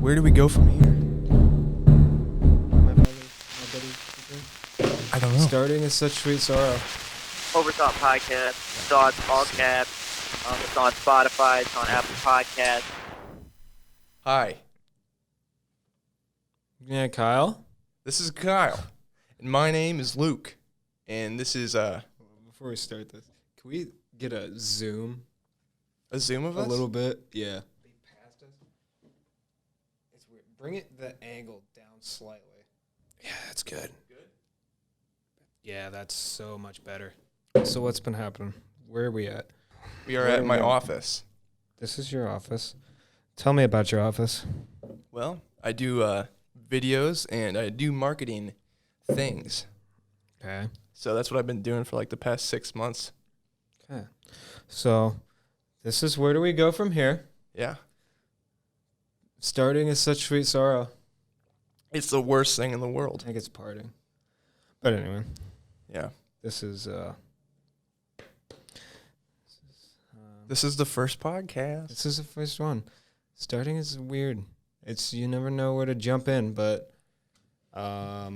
where do we go from here? My buddy. I don't know. Starting is such sweet sorrow. Overthought Podcast. Thoughts, all caps. It's on Spotify. It's on Apple Podcasts. Hi, Yeah, Kyle. this is Kyle, and my name is Luke, and this is Before we start this, can we get a zoom a Zoom of us. a little bit? Yeah. Past us. It's weird. Bring it the angle down slightly. Yeah, that's good. Yeah, that's so much better. So what's been happening? Where are we at? We are Where at are my we at? office. This is your office. Tell me about your office. Well, I do videos and I do marketing things. Okay. So that's what I've been doing for like the past 6 months. Okay. So this is where do we go from here? Yeah, Starting is such sweet sorrow. it's the worst thing in the I world. think it's parting. But anyway, Yeah, this is this is the first podcast. this is the first one. Starting is weird. It's you never know where to jump in, but yeah.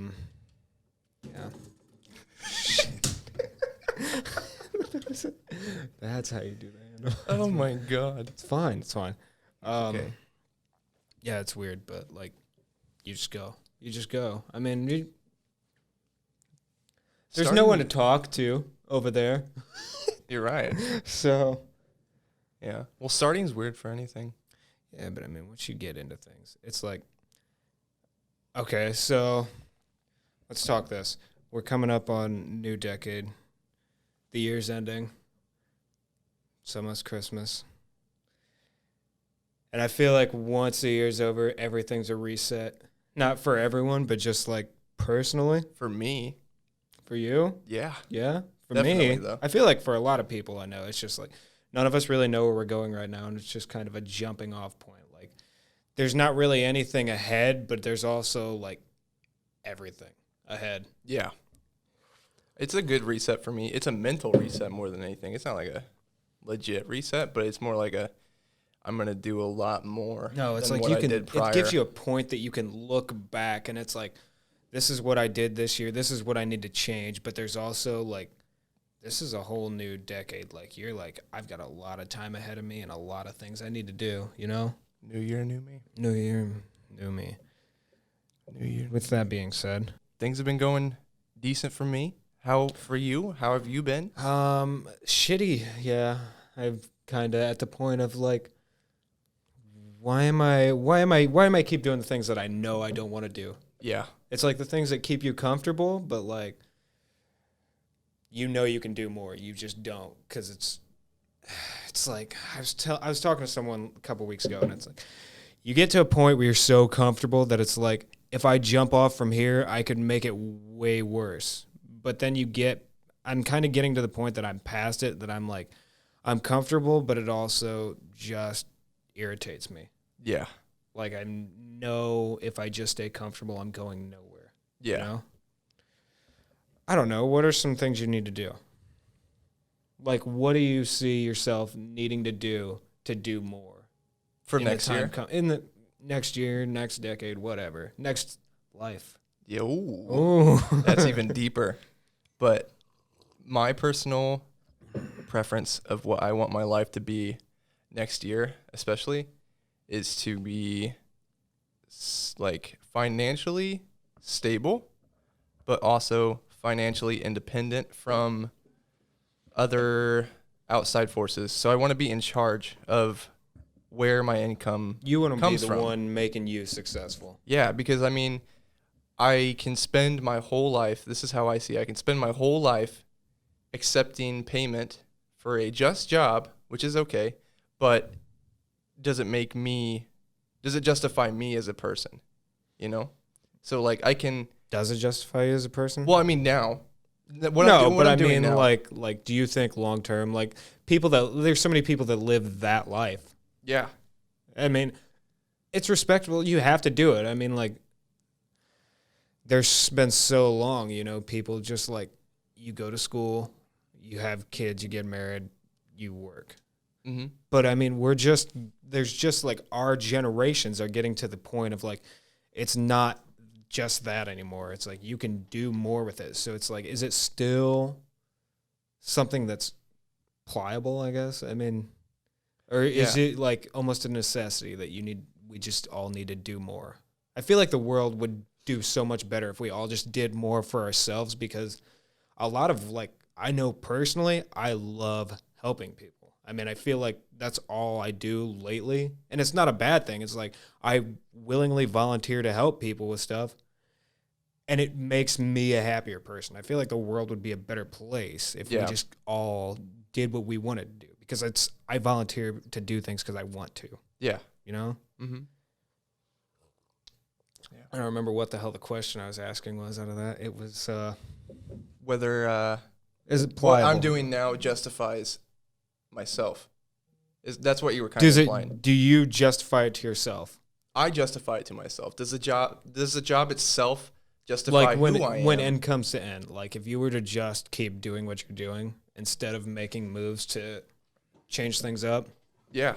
That's how you do that. Oh my god. It's fine. It's fine. Okay. Yeah, it's weird, but like, you just go. You just go. I mean, there's no one to talk to over there, You're right. so. Yeah. Well, starting's weird for anything. Yeah, but I mean, once you get into things, it's like, okay, so let's talk this. We're coming up on new decade. The year's ending. It's almost Christmas. And I feel like once the year's over, everything's a reset. Not for everyone, but just like personally. For me, For you? yeah. Yeah. For Definitely, me, though. I feel like for a lot of people I know, it's just like none of us really know where we're going right now, and it's just kind of a jumping off point. Like there's not really anything ahead, but there's also like everything ahead. Yeah. It's a good reset for me. It's a mental reset more than anything. It's not like a legit reset, but it's more like a I'm going to do a lot more No, it's than like what you I can did prior. it gives you a point that you can look back and it's like this is what I did this year. This is what I need to change, but there's also like this is a whole new decade. Like you're like I've got a lot of time ahead of me and a lot of things I need to do, you know? New year, new me. New year, new me. New year. With that being said, Things have been going decent for me. How for you? How have you been? shitty. Yeah, I've kind of at the point of like, why am I keep doing the things that I know I don't want to do? Yeah. It's like the things that keep you comfortable, but like, you know you can do more. You just don't because it's like I was talking to someone a couple weeks ago, and it's like you get to a point where you're so comfortable that it's like if I jump off from here, I could make it way worse. But then I'm kind of getting to the point that I'm past it, that I'm like, I'm comfortable, but it also just irritates me. Yeah. Like I know if I just stay comfortable, I'm going nowhere. Yeah. You know? I don't know. What are some things you need to do? Like, what do you see yourself needing to do more? For in the next time year? in the next year, next decade, whatever. Next life. Yeah. Ooh. Oh. That's even deeper. But my personal preference of what I want my life to be next year, especially, is to be like financially stable, but also financially independent from other outside forces. So I want to be in charge of where my income You want to be comes the from. one making you successful. Yeah, because I mean, I can spend my whole life, this is how I see it, I can spend my whole life accepting payment for a just job, which is okay, but does it justify me as a person, you know? So like I can, Does it justify you as a person? well, I mean now, what I I'm doing mean now, like do you think long term, like there's so many people that live that life. yeah, I mean, it's respectable. You have to do it. I mean, like, there's been so long, you know, people just like, you go to school, you have kids, you get married, you work. Mm-hmm. But I mean, there's just like our generations are getting to the point of like, it's not just that anymore. It's like you can do more with it. So it's like, is it still something that's pliable, I guess? I mean, or is it like almost a necessity that we just all need to do more? I feel like the world would do so much better if we all just did more for ourselves, because a lot of like, I know personally, I love helping people. I mean, I feel like that's all I do lately, and it's not a bad thing. It's like I willingly volunteer to help people with stuff, and it makes me a happier person. I feel like the world would be a better place if we just all did what we wanted to do, because I volunteer to do things because I want to. Yeah. You know? Mm-hmm. Yeah. I don't remember what the hell the question I was asking was out of that. It was whether is it pliable? what I'm doing now justifies myself. That's what you were kind of implying. Do you justify it to yourself? I justify it to myself. Does the job itself justify like when, who I am? when end comes to end, like if you were to just keep doing what you're doing instead of making moves to change things up? Yeah.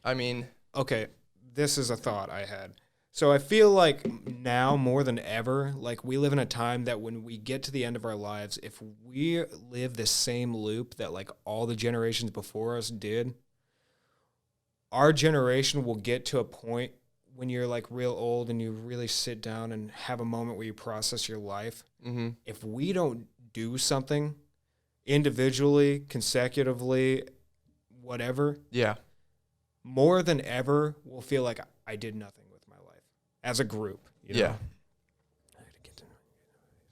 I mean, okay, this is a thought I had. So I feel like now more than ever, like we live in a time that when we get to the end of our lives, if we live the same loop that like all the generations before us did, our generation will get to a point when you're like real old and you really sit down and have a moment where you process your life. mm-hmm. If we don't do something individually, consecutively, whatever, more than ever, we'll feel like I did nothing with my life as a group. You know? Yeah.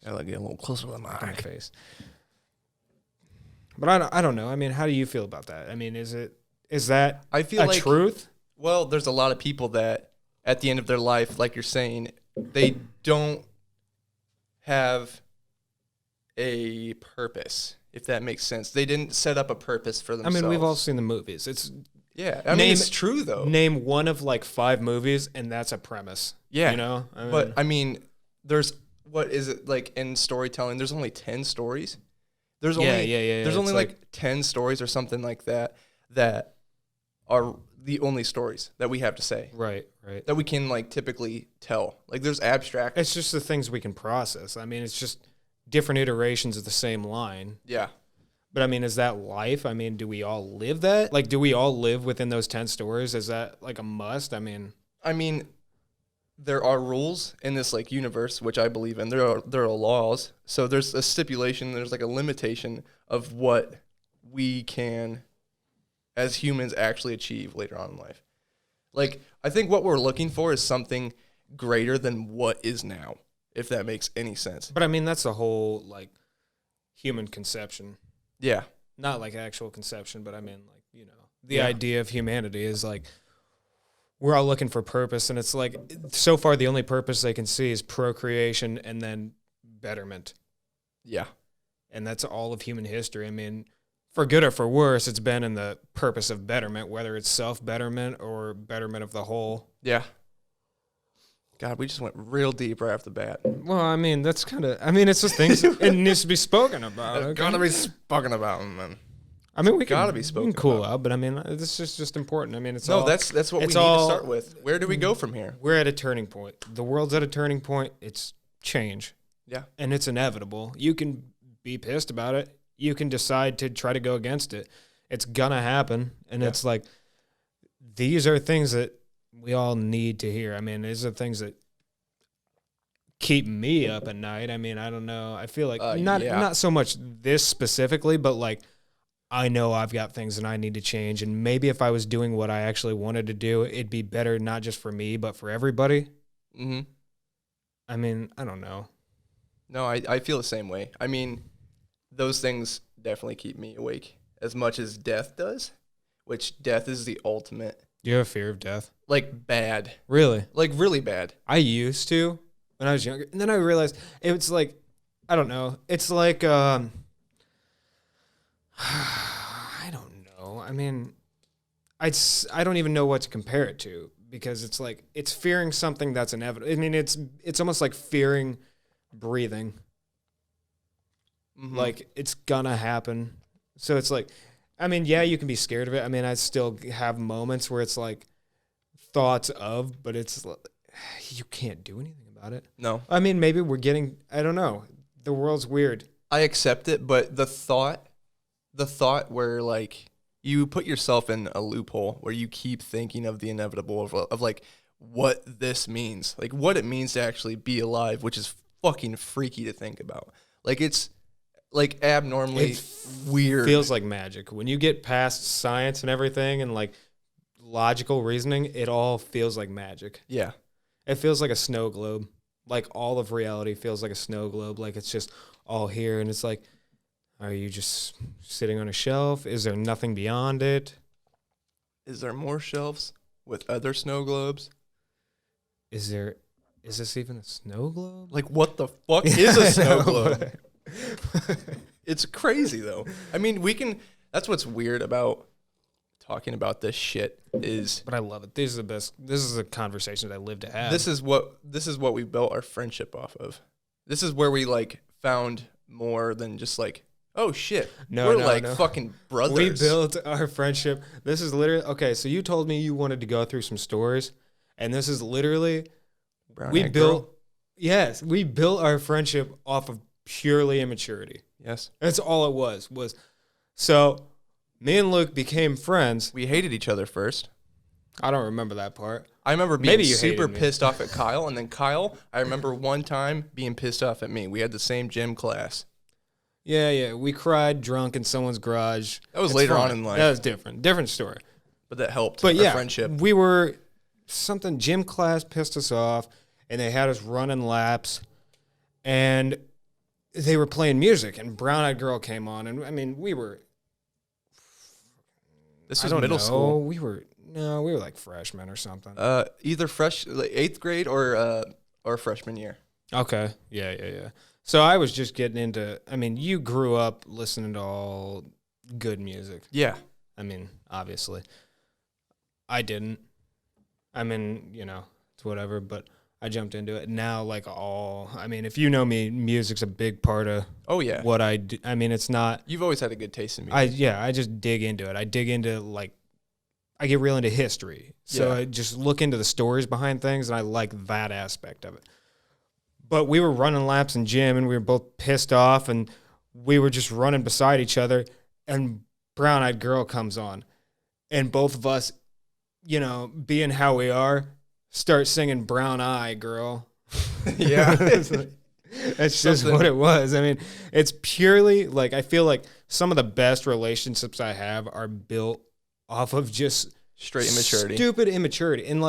I like to get a little closer to my face. But I don't know. I mean, how do you feel about that? I mean, is that I feel like truth? Well, there's a lot of people that at the end of their life, like you're saying, they don't have a purpose, if that makes sense. They didn't set up a purpose for themselves. I mean, we've all seen the movies. I mean, it's true, though. Name one of like 5 movies, and that's a premise. Yeah. You know? But, I mean, there's, what is it, like, in storytelling, there's only 10 stories? There's only There's only, like 10 stories or something like that are the only stories that we have to say. Right. That we can, like, typically tell. Like, there's abstract. It's just the things we can process. I mean, it's just different iterations of the same line. Yeah. But I mean, is that life? I mean, do we all live that? Like, do we all live within those 10 stories? Is that like a must? I mean, there are rules in this like universe, which I believe in. There are laws. So there's a stipulation. There's like a limitation of what we can, as humans, actually achieve later on in life. Like, I think what we're looking for is something greater than what is now, if that makes any sense. But I mean, that's the whole like human conception. Yeah. Not like actual conception, but I mean, like, you know, the idea of humanity is like, we're all looking for purpose. And it's like, so far, the only purpose they can see is procreation and then betterment. Yeah. And that's all of human history. I mean, for good or for worse, it's been in the purpose of betterment, whether it's self-betterment or betterment of the whole. Yeah. God, we just went real deep right off the bat. Well, I mean, that's kind of, I mean, it's just things, it needs to be spoken about. It's gotta be spoken about, man. I mean, we gotta be spoken we can cool about. out, but I mean, this is just important. I mean, that's what we need to start with. Where do we go from here? We're at a turning point. The world's at a turning point. It's change. Yeah. And it's inevitable. You can be pissed about it. You can decide to try to go against it. It's gonna happen. And it's like, these are things that we all need to hear. I mean, these are things that keep me up at night. I mean, I don't know. I feel like not so much this specifically, but like, I know I've got things that I need to change. And maybe if I was doing what I actually wanted to do, it'd be better, not just for me, but for everybody. Mm-hmm. I mean, I don't know. No, I feel the same way. I mean, those things definitely keep me awake as much as death does, which death is the ultimate. Do you have a fear of death? Like, bad. Really? Like, really bad. I used to when I was younger. And then I realized it's like, I don't know. It's like, I don't know. I mean, I don't even know what to compare it to, because it's like, it's fearing something that's inevitable. I mean, it's almost like fearing breathing. Mm-hmm. Like, it's gonna happen. So it's like, I mean, yeah, you can be scared of it. I mean, I still have moments where it's like thoughts of, but it's you can't do anything about it. No. I mean, maybe we're getting, I don't know. The world's weird. I accept it, but the thought where like you put yourself in a loophole where you keep thinking of the inevitable of like what this means, like what it means to actually be alive, which is fucking freaky to think about. Like it's like abnormally weird. Feels like magic. When you get past science and everything and like logical reasoning, it all feels like magic. Yeah. It feels like a snow globe. Like all of reality feels like a snow globe. Like it's just all here. And it's like, are you just sitting on a shelf? Is there nothing beyond it? Is there more shelves with other snow globes? Is this even a snow globe? Like what the fuck is a snow globe? It's crazy though. I mean, that's what's weird about talking about this shit is. But I love it. This is the best. This is a conversation that I live to have. This is what we built our friendship off of. This is where we like found more than just like, oh shit, we're fucking brothers. We built our friendship. This is literally okay. So you told me you wanted to go through some stories, and this is literally we built our friendship off of purely immaturity. Yes, that's all it was. So me and Luke became friends. We hated each other first. I don't remember that part. I remember being super pissed off at Kyle, and then Kyle, I remember one time being pissed off at me. We had the same gym class. Yeah. We cried drunk in someone's garage. That was later on in life. That was different story. But that helped. But our friendship. We were gym class pissed us off, and they had us running laps, and they were playing music, and Brown Eyed Girl came on, and I mean we were. This was middle school. We were like freshmen or something. Either like 8th grade or freshman year. Okay. Yeah. So I was just getting into. I mean, you grew up listening to all good music. Yeah. I mean, obviously, I didn't. I mean, it's whatever. But I jumped into it now. I mean, if you know me, music's a big part of. Oh yeah. What I do. I mean, it's not. You've always had a good taste in music. I just dig into it. I dig into I get real into history. So I just look into the stories behind things, and I like that aspect of it. But we were running laps in gym, and we were both pissed off, and we were just running beside each other, and Brown Eyed Girl comes on. And both of us, being how we are, start singing Brown Eye Girl. Yeah. That's just what it was. I mean, it's purely, I feel like some of the best relationships I have are built off of just straight immaturity. Stupid immaturity. And,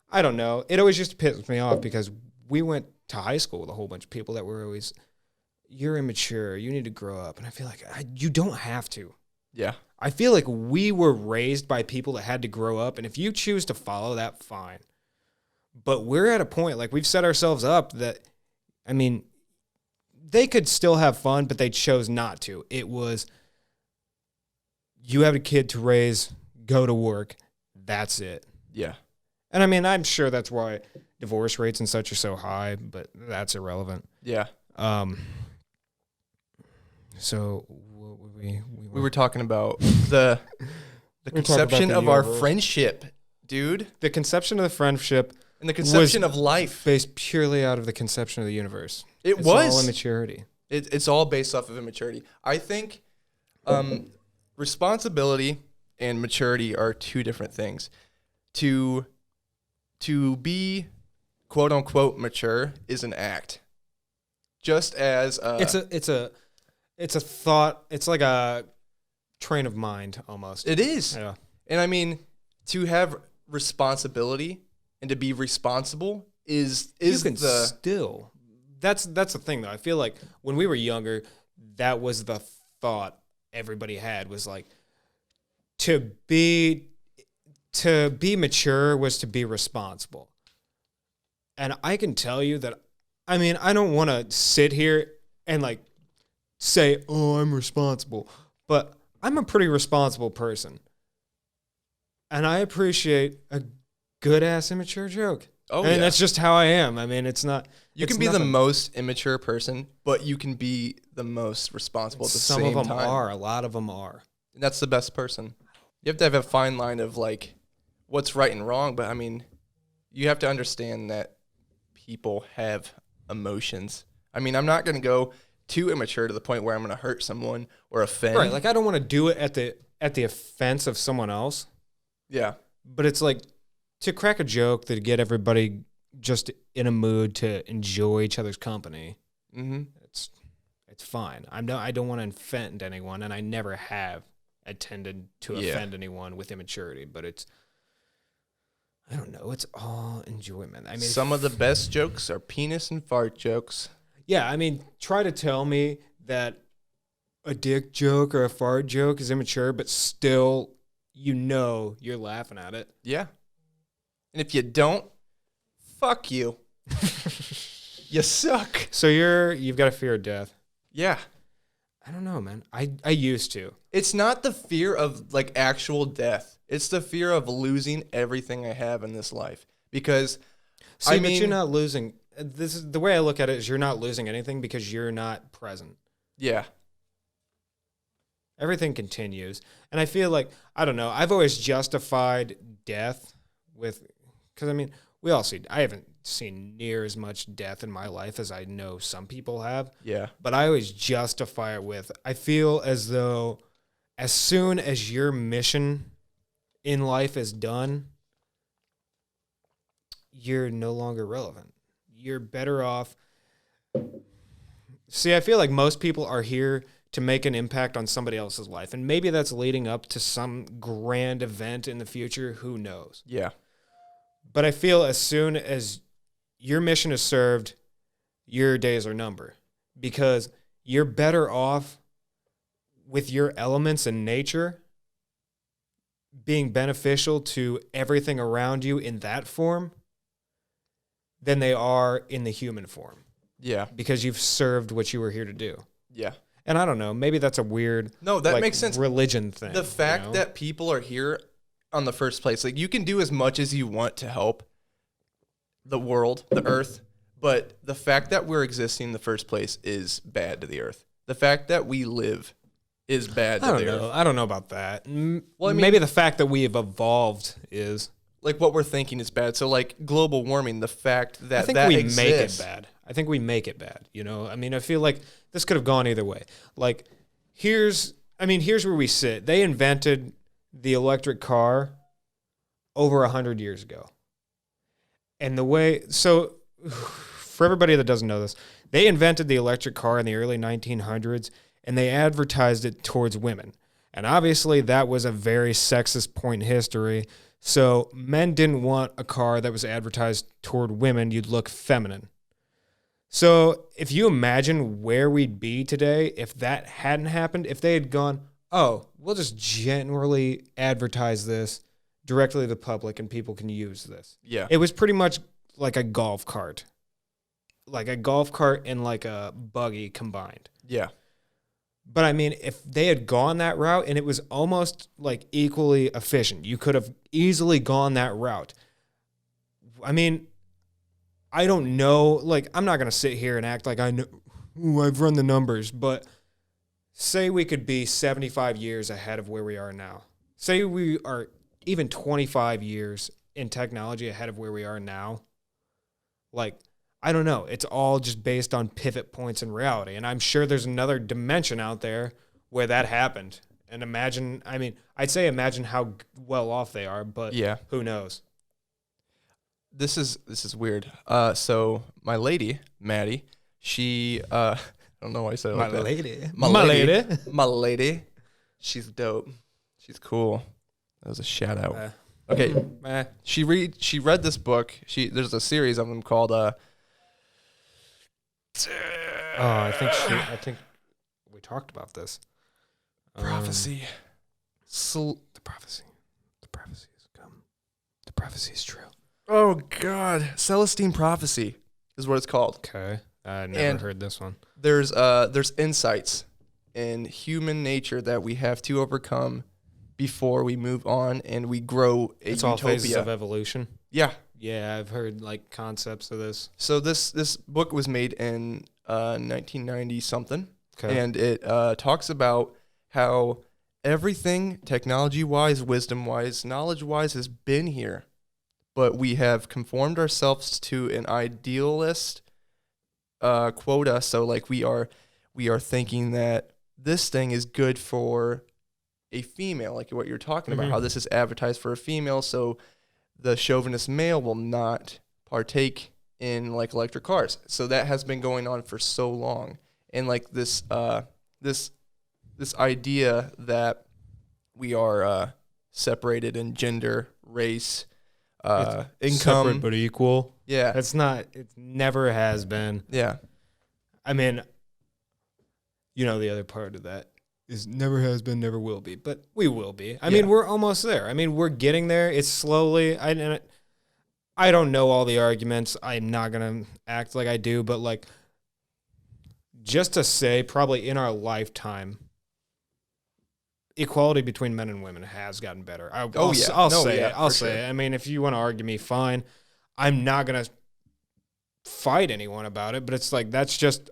I don't know. It always just pissed me off because we went to high school with a whole bunch of people that were always, you're immature, you need to grow up. And I feel like you don't have to. Yeah. I feel like we were raised by people that had to grow up, and if you choose to follow that, fine. But we're at a point, we've set ourselves up that, I mean, they could still have fun, but they chose not to. It was, you have a kid to raise, go to work, that's it. Yeah. And I mean, I'm sure that's why divorce rates and such are so high, but that's irrelevant. Yeah. So we were talking about the conception of our friendship, dude. The conception of the friendship and the conception of life based purely out of the conception of the universe. It's all immaturity. It's all based off of immaturity. I think responsibility and maturity are two different things. To be quote unquote mature is an act. Just as it's a thought. It's like a train of mind almost. It is. Yeah. And I mean, to have responsibility and to be responsible is still. That's the thing though. I feel like when we were younger, that was the thought everybody had was to be mature was to be responsible. And I can tell you that, I mean, I don't want to sit here and say, oh, I'm responsible, but I'm a pretty responsible person. And I appreciate a good ass immature joke. Oh, and that's just how I am. I mean, it's not. You can be the most immature person, but you can be the most responsible at the same time. Some of them are. A lot of them are. And that's the best person. You have to have a fine line of, like, what's right and wrong. But, I mean, you have to understand that people have emotions. I mean, I'm not going to go too immature to the point where I'm going to hurt someone or offend. Right, like I don't want to do it at the offense of someone else. Yeah. But it's like to crack a joke to get everybody just in a mood to enjoy each other's company. Mm-hmm. It's fine. I don't want to offend anyone, and I never have attended to offend anyone with immaturity. But I don't know. It's all enjoyment. I mean, some of the best jokes are penis and fart jokes. Yeah, I mean, try to tell me that a dick joke or a fart joke is immature, but still, you're laughing at it. Yeah. And if you don't, fuck you. You suck. So you've got a fear of death. Yeah. I don't know, man. I used to. It's not the fear of, like, actual death. It's the fear of losing everything I have in this life. Because, but you're not losing. This is the way I look at it is you're not losing anything because you're not present. Yeah. Everything continues. And I feel like, I don't know, I've always justified death because I mean, I haven't seen near as much death in my life as I know some people have. Yeah. But I always justify it with, I feel as though as soon as your mission in life is done, you're no longer relevant. You're better off. See, I feel like most people are here to make an impact on somebody else's life. And maybe that's leading up to some grand event in the future. Who knows? Yeah. But I feel as soon as your mission is served, your days are numbered. Because you're better off with your elements in nature being beneficial to everything around you in that form than they are in the human form. Yeah. Because you've served what you were here to do. Yeah. And I don't know, maybe that's a weird that makes sense. Religion thing. The fact that people are here on the first place, like, you can do as much as you want to help the world, the earth, but the fact that we're existing in the first place is bad to the earth. The fact that we live is bad to the earth. I don't know about that. Well, I mean, maybe the fact that we have evolved is like what we're thinking is bad. So, like, global warming, the fact that I think that we exists, make it bad. I think we make it bad. I mean, I feel like this could have gone either way. Like, here's where we sit. They invented the electric car over 100 years ago. And for everybody that doesn't know this, they invented the electric car in the early 1900s, and they advertised it towards women. And obviously, that was a very sexist point in history. So men didn't want a car that was advertised toward women. You'd look feminine. So if you imagine where we'd be today if that hadn't happened, if they had gone, oh, we'll just generally advertise this directly to the public and people can use this. Yeah. It was pretty much like a golf cart. Like a golf cart and like a buggy combined. Yeah. But I mean, if they had gone that route and it was almost like equally efficient, you could have easily gone that route. I mean, I don't know. Like, I'm not going to sit here and act like I know. Ooh, I've run the numbers. But say we could be 75 years ahead of where we are now. Say we are even 25 years in technology ahead of where we are now. Like, I don't know. It's all just based on pivot points in reality. And I'm sure there's another dimension out there where that happened. And imagine how well off they are, but yeah. Who knows? This is weird. So my lady, Maddie, she, I don't know why I said it like that. My lady. She's dope. She's cool. That was a shout out. Okay. She read this book. There's a series of them called, I think we talked about this. Prophecy. The prophecy has come. The prophecy is true. Oh God, Celestine Prophecy is what it's called. Okay, I never heard this one. There's insights in human nature that we have to overcome before we move on and we grow a it's utopia. All phases of evolution. Yeah. Yeah, I've heard like concepts of this. So this book was made in 1990 something, okay. And it talks about how everything technology-wise, wisdom-wise, knowledge-wise has been here, but we have conformed ourselves to an idealist quota. So like we are thinking that this thing is good for a female, like what you're talking about, how this is advertised for a female. So the chauvinist male will not partake in like electric cars. So that has been going on for so long. And like this idea that we are separated in gender, race, income, separate but equal. Yeah. It's not, it never has been. Yeah. I mean, you know, the other part of that is never has been, never will be, but we will be. I mean, we're almost there. I mean, we're getting there. It's slowly. I don't know all the arguments. I'm not going to act like I do, but like, just to say, probably in our lifetime, equality between men and women has gotten better. I'll say it. I mean, if you want to argue me, fine. I'm not going to fight anyone about it, but it's like, that's just,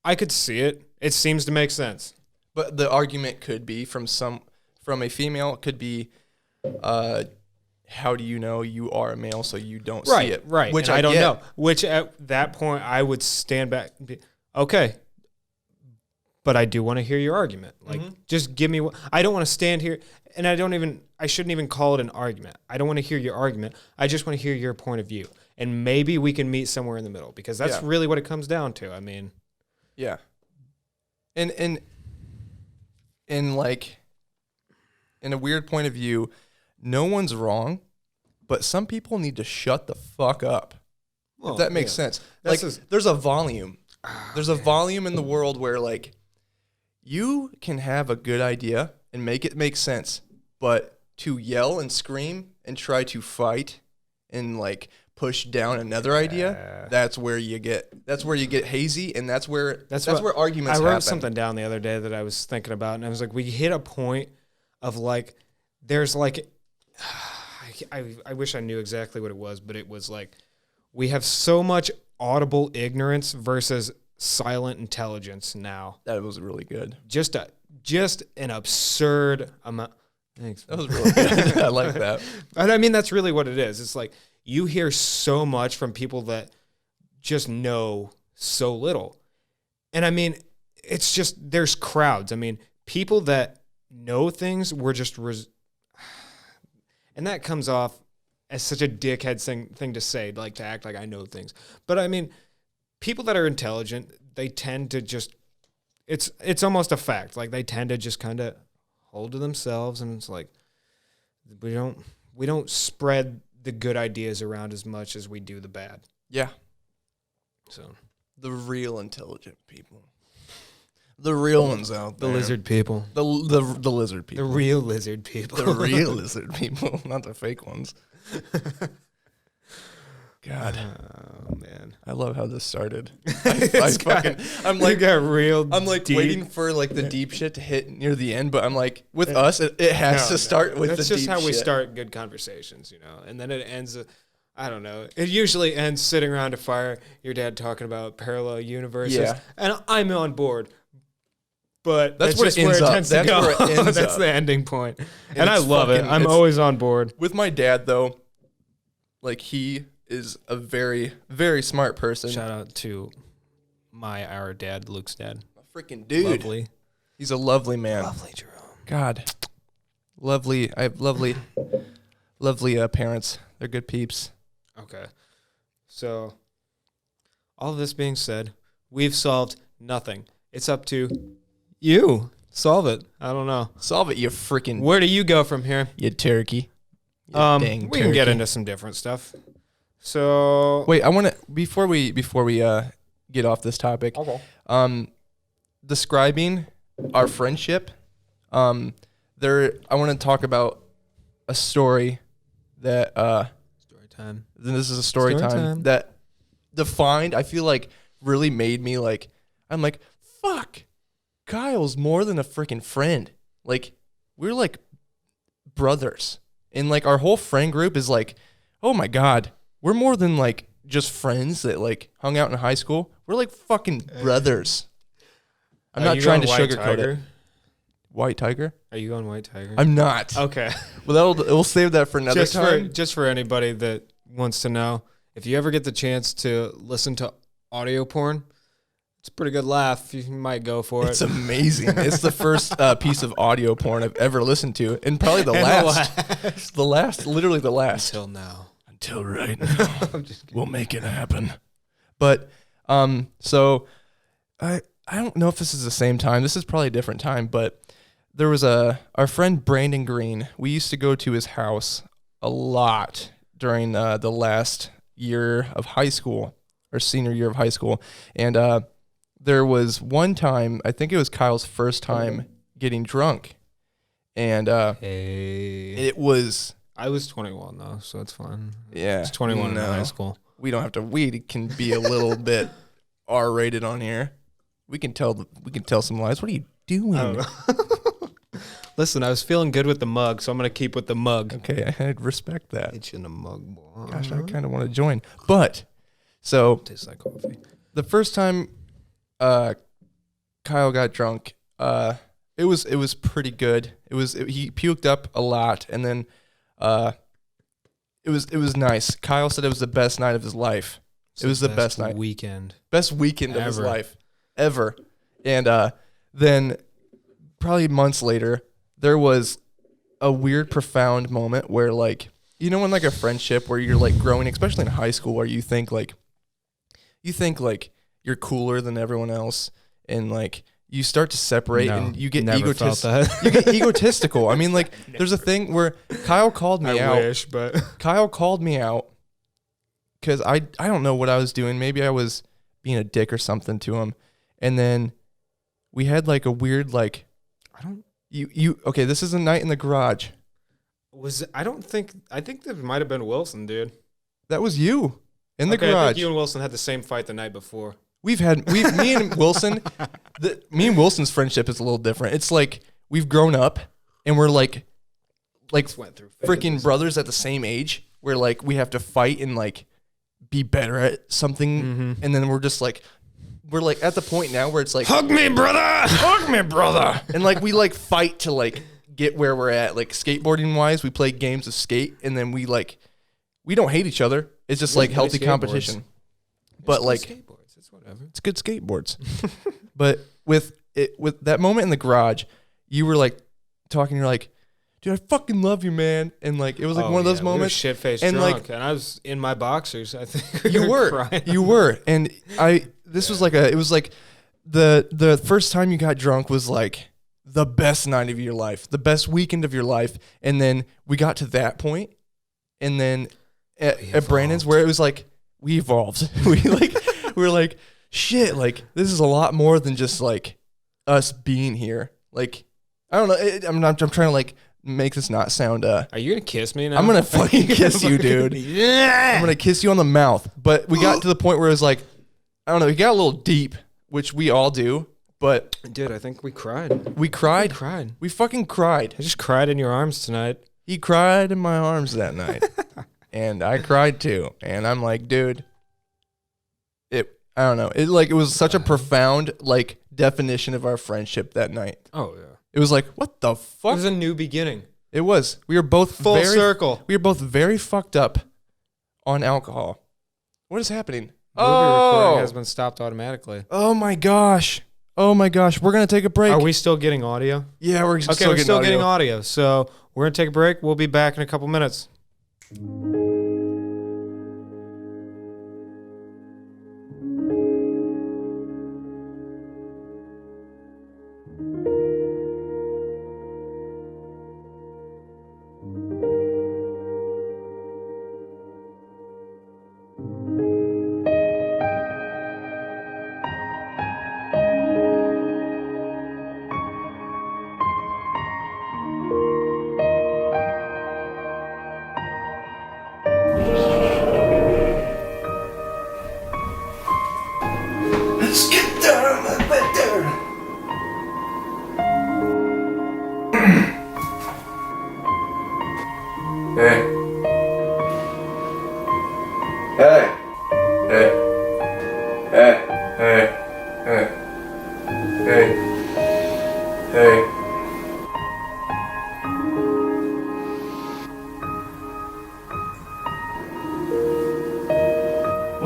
I could see it. It seems to make sense. But the argument could be from a female, it could be, how do you know you are a male so you don't see it? Right. Which I don't know. Which at that point I would stand back and be, okay, but I do want to hear your argument. Like, just give me I don't want to stand here, and I shouldn't even call it an argument. I don't want to hear your argument. I just want to hear your point of view. And maybe we can meet somewhere in the middle, because that's really what it comes down to. I mean, yeah. And like, in a weird point of view, no one's wrong, but some people need to shut the fuck up. If that makes sense. Like, there's a volume. There's a volume in the world where, like, you can have a good idea and make it make sense, but to yell and scream and try to fight and, like, push down another idea, that's where you get hazy, and that's where arguments happen. I wrote something down the other day that I was thinking about, and I was like, we hit a point of, like, there's, like, I wish I knew exactly what it was, but it was like, we have so much audible ignorance versus silent intelligence now. That was really good. Just an absurd amount. Thanks. That was really good. I like that. And I mean, that's really what it is. It's like, you hear so much from people that just know so little. And I mean, it's just, there's crowds. I mean, people that know things were just, and that comes off as such a dickhead thing to say, like, to act like I know things. But I mean, people that are intelligent, they tend to just, it's almost a fact. Like, they tend to just kind of hold to themselves, and it's like, we don't spread the good ideas around as much as we do the bad. Yeah. So the real intelligent people. The real ones out there. The lizard people. The lizard people. The real lizard people. The real lizard people, not the fake ones. God. Oh, man. I love how this started. I'm like deep. waiting for, like, the deep shit to hit near the end, but I'm like, with us, it has to start with the deep shit. That's just how we start good conversations, you know? And then it ends, I don't know. It usually ends sitting around a fire, your dad talking about parallel universes. Yeah. And I'm on board. But that's where it ends up. That's where it ends up. That's the ending point. And I love it. I'm always on board. With my dad, though, like, he is a very, very smart person. Shout out to our dad, Luke's dad. A freaking dude. Lovely. He's a lovely man. Lovely, Jerome. God. Lovely. I have lovely parents. They're good peeps. Okay. So, all of this being said, we've solved nothing. It's up to you. Solve it. I don't know. Solve it, you freaking... Where do you go from here? You turkey. We can get into some different stuff. So wait, I want to before we get off this topic. Okay. Describing our friendship. I want to talk about a story that story time. This is a story time that defined. I feel like really made me like. I'm like, fuck. Kyle's more than a freaking friend. Like, we're like brothers, and like our whole friend group is like, oh my god. We're more than, like, just friends that, like, hung out in high school. We're, like, fucking brothers. I'm not trying to sugarcoat it. White Tiger? Are you on White Tiger? I'm not. Okay. Well, we'll save that for another time. Just for anybody that wants to know, if you ever get the chance to listen to audio porn, it's a pretty good laugh. You might go for it. It's amazing. It's the first piece of audio porn I've ever listened to, and probably the last. Literally the last. Until now. Until right now. I'm just kidding. We'll make it happen. But so I don't know if this is the same time. This is probably a different time, but there was our friend Brandon Green. We used to go to his house a lot during the last year of high school, or senior year of high school, and there was one time, I think it was Kyle's first time getting drunk, and it was. I was 21 though, so it's fine. Yeah, it's 21 in high school. We don't have to. We can be a little bit R-rated on here. We can tell some lies. What are you doing? Listen, I was feeling good with the mug, so I'm gonna keep with the mug. Okay, I'd respect that. It's in a mug, boy. Gosh, I kind of want to join, but so tastes like coffee. The first time Kyle got drunk, it was pretty good. He puked up a lot, and then it was nice. Kyle said it was the best night of his life. It was the best night. Best weekend of his life ever. And then probably months later, there was a weird, profound moment where, like, you know, in like a friendship where you're like growing, especially in high school, where you think like you're cooler than everyone else, and like you start to separate, and you get egotistical. I mean, like, there's a thing where Kyle called me out. Kyle called me out because I don't know what I was doing. Maybe I was being a dick or something to him, and then we had like a weird like okay, this is a night in the garage. I think that might have been Wilson, dude. That was you in the garage. I think you and Wilson had the same fight the night before. Me and Wilson, me and Wilson's friendship is a little different. It's like we've grown up and we're like freaking brothers at the same age, where like we have to fight and like be better at something, and then we're like at the point now where it's like, hug me, brother, and like we like fight to like get where we're at, like skateboarding wise. We play games of skate, and then we don't hate each other. It's just like healthy competition. But like skateboards, it's whatever. It's good skateboards. But with that moment in the garage, you were like talking. You're like, dude, I fucking love you, man. And like it was like one of those moments. Shit faced and drunk, like, and I was in my boxers. I think you were, and this was like it was like the first time you got drunk was like the best night of your life, the best weekend of your life, and then we got to that point, and then at Brandon's where it was like we evolved. we were like, shit, like this is a lot more than just like us being here. Like I don't know, I'm trying to like make this not sound Are you gonna kiss me now? I'm gonna fucking kiss you, dude. Yeah, I'm gonna kiss you on the mouth. But we got to the point where it was like, I don't know, we got a little deep, which we all do. But dude, I think we cried. We fucking cried. I just cried in your arms tonight. He cried in my arms that night. And I cried too. And I'm like, dude, I don't know. It was such a profound like definition of our friendship that night. Oh yeah. It was like, what the fuck? It was a new beginning. It was. We were both full circle. We were both very fucked up on alcohol. What is happening? Movie recording has been stopped automatically. Oh my gosh. We're gonna take a break. Are we still getting audio? Yeah, we're still getting audio. So we're gonna take a break. We'll be back in a couple minutes.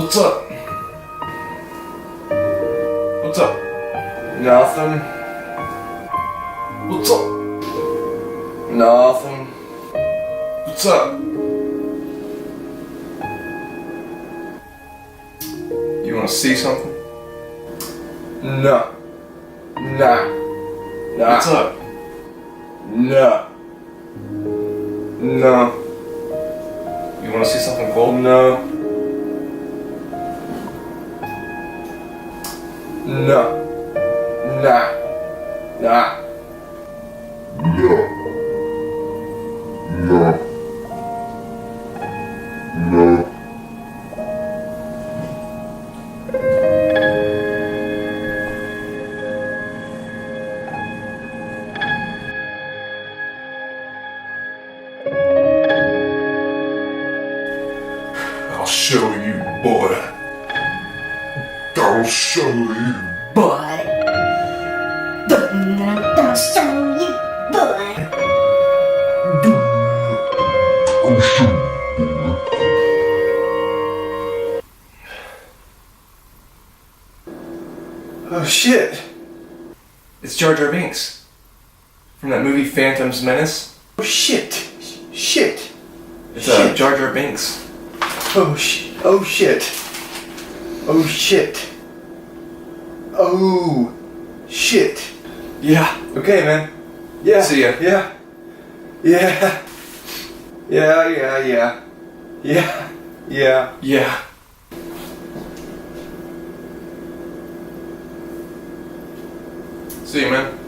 What's up? What's up? Nothing. What's up? Nothing. What's up? You wanna see something? No. Nah. What's up? No. No. You wanna see something cool? No. No. Nah. Nah. No. No. No. I'll show you, boy. I'll show you. Boy. Don't show you, boy. I'll show you. Oh shit! It's Jar Binks from that movie Phantom's Menace. Oh shit! Shit! It's Jar Binks. Oh shit! Oh shit! Oh shit! Oh shit! Yeah. Okay, man. Yeah. See ya. Yeah. Yeah. Yeah. Yeah. Yeah. Yeah. Yeah. Yeah. See you, man.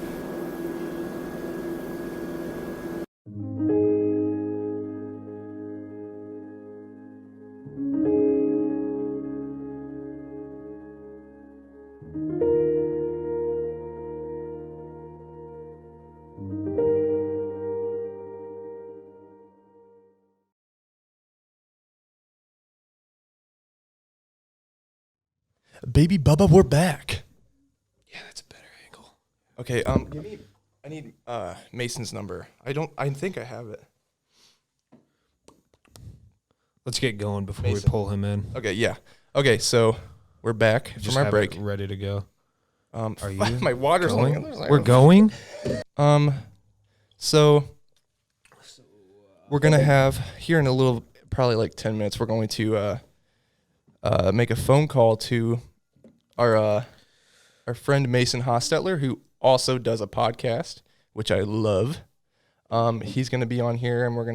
Baby Bubba, we're back. Yeah, that's a better angle. Okay, I need Mason's number. I think I have it. Let's get going before Mason. we pull him in. Okay, yeah. Okay, so we're back Just from our have break. it ready to go. Are you my water's going? on. We're going? So we're gonna have here in a little, probably like 10 minutes. We're going to make a phone call to our friend Mason Hostetler, who also does a podcast, which I love. He's gonna be on here, and we're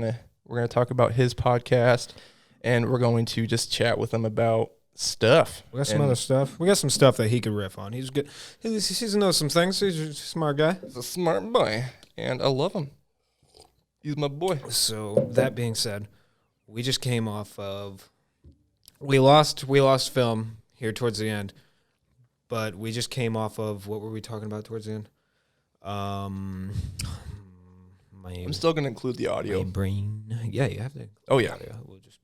gonna talk about his podcast, and we're going to just chat with him about stuff. We got some other stuff. We got some stuff that he could riff on. He's good. He knows some things. He's a smart guy. He's a smart boy, and I love him. He's my boy. So that being said, we just came off of we lost film here towards the end, but we just came off of what were we talking about towards the end? I'm still gonna include the audio. My brain. Yeah, you have to. Oh yeah. We'll just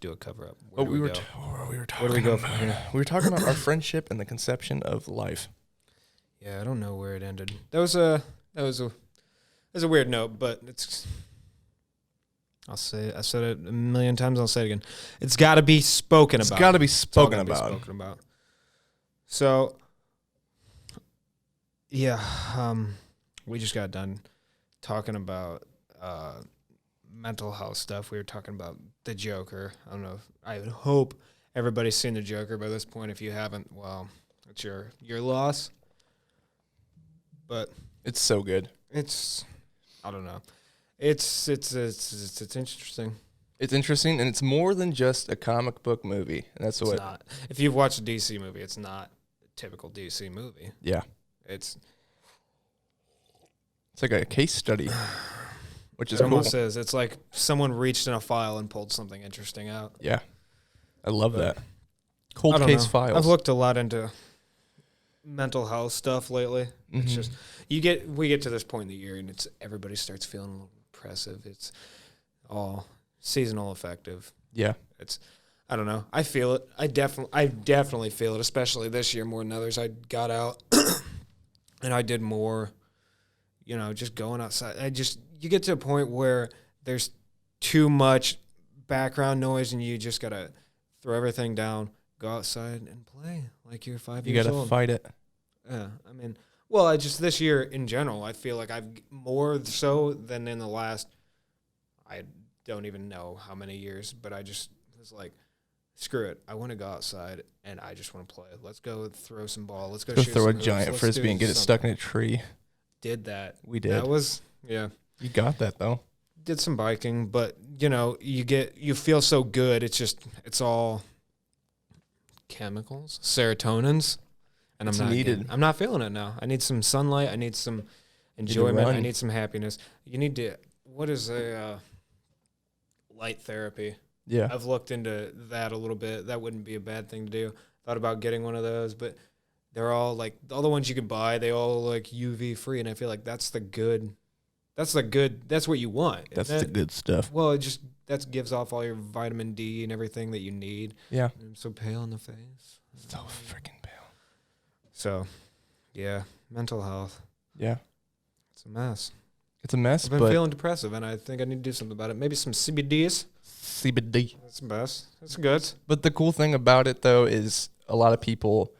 do a cover up. Oh, we were talking. Where do we go from here? We were talking about our friendship and the conception of life. Yeah, I don't know where it ended. That was a weird note, but it's. I said it a million times. I'll say it again. It's got to be spoken about. It's got to be spoken It's all gotta about. be spoken about. So, yeah, we just got done talking about mental health stuff. We were talking about the Joker. I don't know. I would hope everybody's seen the Joker by this point. If you haven't, well, it's your loss. But It's so good. it's, I don't know. It's interesting. It's interesting, and it's more than just a comic book movie. And that's It's what. not. If you've watched a DC movie, it's not a typical DC movie. Yeah, It's like a case study, which is it cool. almost is. It's like someone reached in a file and pulled something interesting out. Yeah, I love But that. I Cold don't case know. files. I've looked a lot into mental health stuff lately. It's Mhm. just we get to this point in the year and it's everybody starts feeling a little depressive. It's all seasonal affective. Yeah, I don't know. I feel it. I definitely feel it, especially this year more than others. I got out and I did more, just going outside. You get to a point where there's too much background noise and you just got to throw everything down, go outside and play like you're 5 You years gotta old. fight it. Yeah, I mean, well, I just this year in general, I feel like I've more so than in the last. I don't even know how many years, but I just was like, screw it. I want to go outside and I just want to play. Let's go throw some ball. Let's go Go shoot throw a some hoops. giant Let's frisbee do and get it something. stuck in a tree. Did that. We did. That was yeah. You got that though. Did some biking, but you feel so good. It's all chemicals, serotonins, and It's I'm not needed. I'm not feeling it now. I need some sunlight. I need some to enjoyment. I run. need some happiness. You need to. What is a light therapy? Yeah. I've looked into that a little bit. That wouldn't be a bad thing to do. Thought about getting one of those, but they're all like all the ones you can buy. They all like UV free, and I feel like that's what you want. That's isn't the it? good stuff. Well, that gives off all your vitamin D and everything that you need. Yeah. I'm so pale in the face. So freaking pale. So, yeah, mental health. Yeah. It's a mess. It's a mess, I've been but feeling depressive, and I think I need to do something about it. Maybe some CBDs. CBD. That's the best. That's good. But the cool thing about it, though, is a lot of people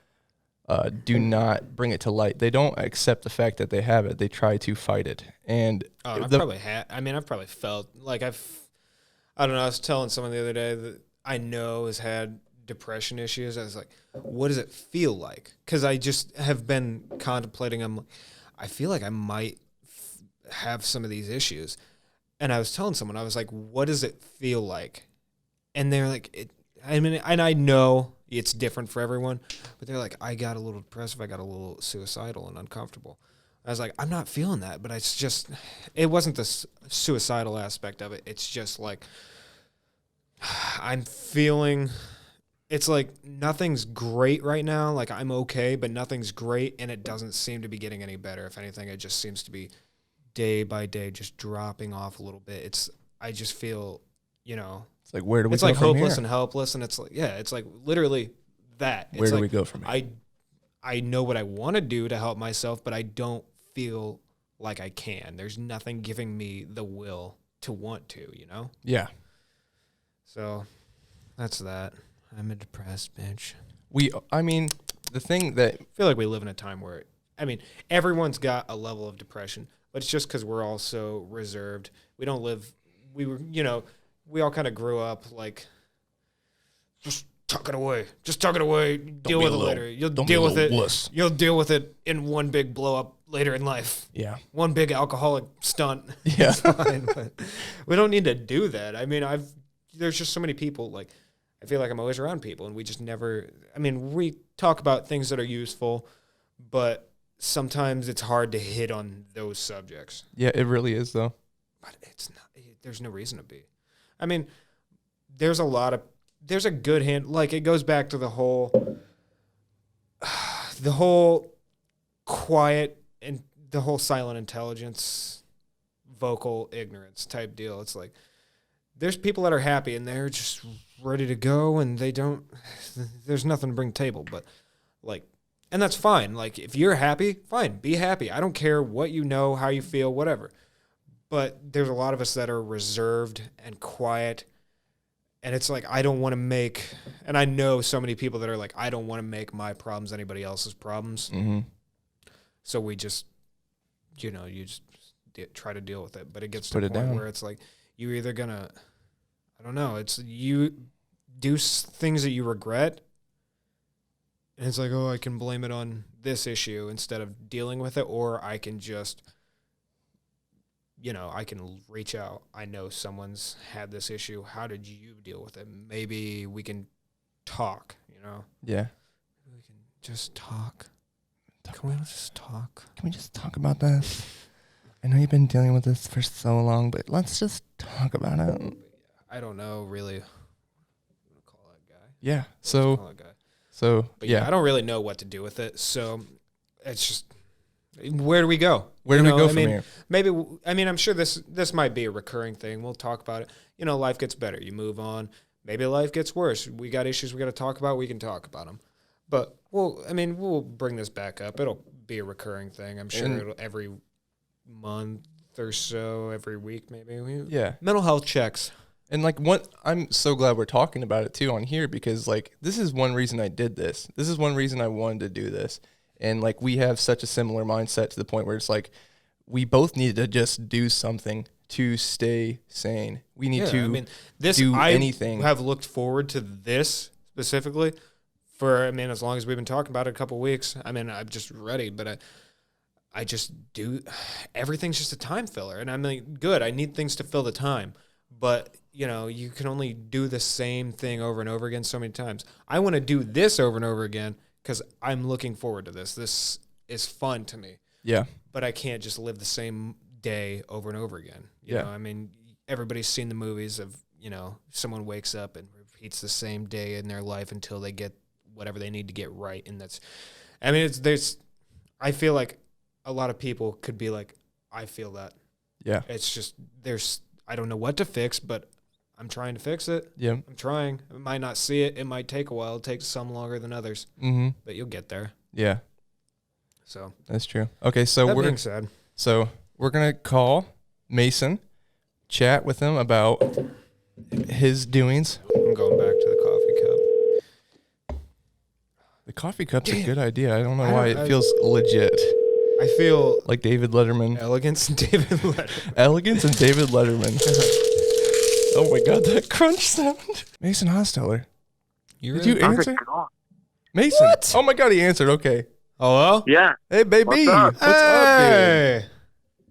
do not bring it to light. They don't accept the fact that they have it. They try to fight it. And I've the- probably felt like I don't know. I was telling someone the other day that I know has had depression issues. I was like, what does it feel like? Because I just have been contemplating. I feel like I might have some of these issues. And I was telling someone, I was like, what does it feel like? And they're like, and I know it's different for everyone, but they're like, I got a little depressive. I got a little suicidal and uncomfortable. I was like, I'm not feeling that, but it wasn't the suicidal aspect of it. It's just like, I'm feeling, it's like nothing's great right now. Like I'm okay, but nothing's great. And it doesn't seem to be getting any better. If anything, it just seems to be day by day, just dropping off a little bit. I just feel, it's like, where do we it's go like from hopeless here? and helpless. And it's like, yeah, it's like literally that. Where It's do like, we go from here? I know what I want to do to help myself, but I don't feel like I can. There's nothing giving me the will to want to, Yeah. So that's that. I'm a depressed bitch. The thing that, I feel like we live in a time where, everyone's got a level of depression, but it's just because we're all so reserved. We don't live, we all kind of grew up like, just tuck it away. Just tuck it away. Deal with it later. You'll deal with it. You'll deal with it in one big blow up later in life. yeah. One big alcoholic stunt. Yeah. It's fine, but we don't need to do that. There's just so many people, like, I feel like I'm always around people, and we just never, we talk about things that are useful, but sometimes it's hard to hit on those subjects. Yeah, it really is, though. But it's not, there's no reason to be. There's a good hand, like, it goes back to the whole quiet and the whole silent intelligence, vocal ignorance type deal. It's like, there's people that are happy and they're just ready to go and there's nothing to bring to the table, but like, and that's fine. Like, if you're happy, fine, be happy. I don't care what you know, how you feel, whatever. But there's a lot of us that are reserved and quiet. And it's like, I don't want to make, and I know so many people that are like, I don't want to make my problems anybody else's problems. Mm-hmm. So we just, you just try to deal with it. But it gets Put to it the point down. where it's like, you're either going to, I don't know, it's you do things that you regret. And it's like, oh, I can blame it on this issue instead of dealing with it. Or I can just, I can reach out. I know someone's had this issue. How did you deal with it? Maybe we can talk, Yeah. We can just talk. Can we just talk? Can we just talk about this? I know you've been dealing with this for so long, but let's just talk about it. I don't know, really. I'm going to call that guy. Yeah. Call that guy. But Yeah. I don't really know what to do with it. So it's just, where do we go? Where do we go from here? Maybe, I'm sure this might be a recurring thing. We'll talk about it. Life gets better. You move on. Maybe life gets worse. We got issues we got to talk about. We can talk about them. But we'll bring this back up. It'll be a recurring thing. I'm sure it'll every month or so, every week maybe. Yeah. Mental health checks. And like I'm so glad we're talking about it too on here, because like this is one reason I did this. This is one reason I wanted to do this. And like we have such a similar mindset to the point where it's like we both need to just do something to stay sane. We need to do anything. I have looked forward to this specifically for, as long as we've been talking about it a couple weeks. I'm just ready, but I just do, everything's just a time filler. And I'm like, good, I need things to fill the time. But, you can only do the same thing over and over again so many times. I want to do this over and over again because I'm looking forward to this. This is fun to me. Yeah. But I can't just live the same day over and over again. You know, everybody's seen the movies of, someone wakes up and repeats the same day in their life until they get whatever they need to get right. And that's, I feel like a lot of people could be like, I feel that. Yeah. It's just, I don't know what to fix, but I'm trying to fix it. Yeah. I'm trying. I might not see it. It might take a while. It'll take some longer than others, but you'll get there. Yeah. So that's true. Okay. So that being said, we're going to call Mason, chat with him about his doings. I'm going back to the coffee cup. The coffee cup's a good idea. I don't know why it feels legit. I feel like David Letterman. Elegance and David Letterman. Elegance and David Letterman. Oh my God, that crunch sound. Mason Hostetler. Did you answer? Mason. What? Oh my God, he answered. Okay. Hello? Yeah. Hey, baby. What's up, dude?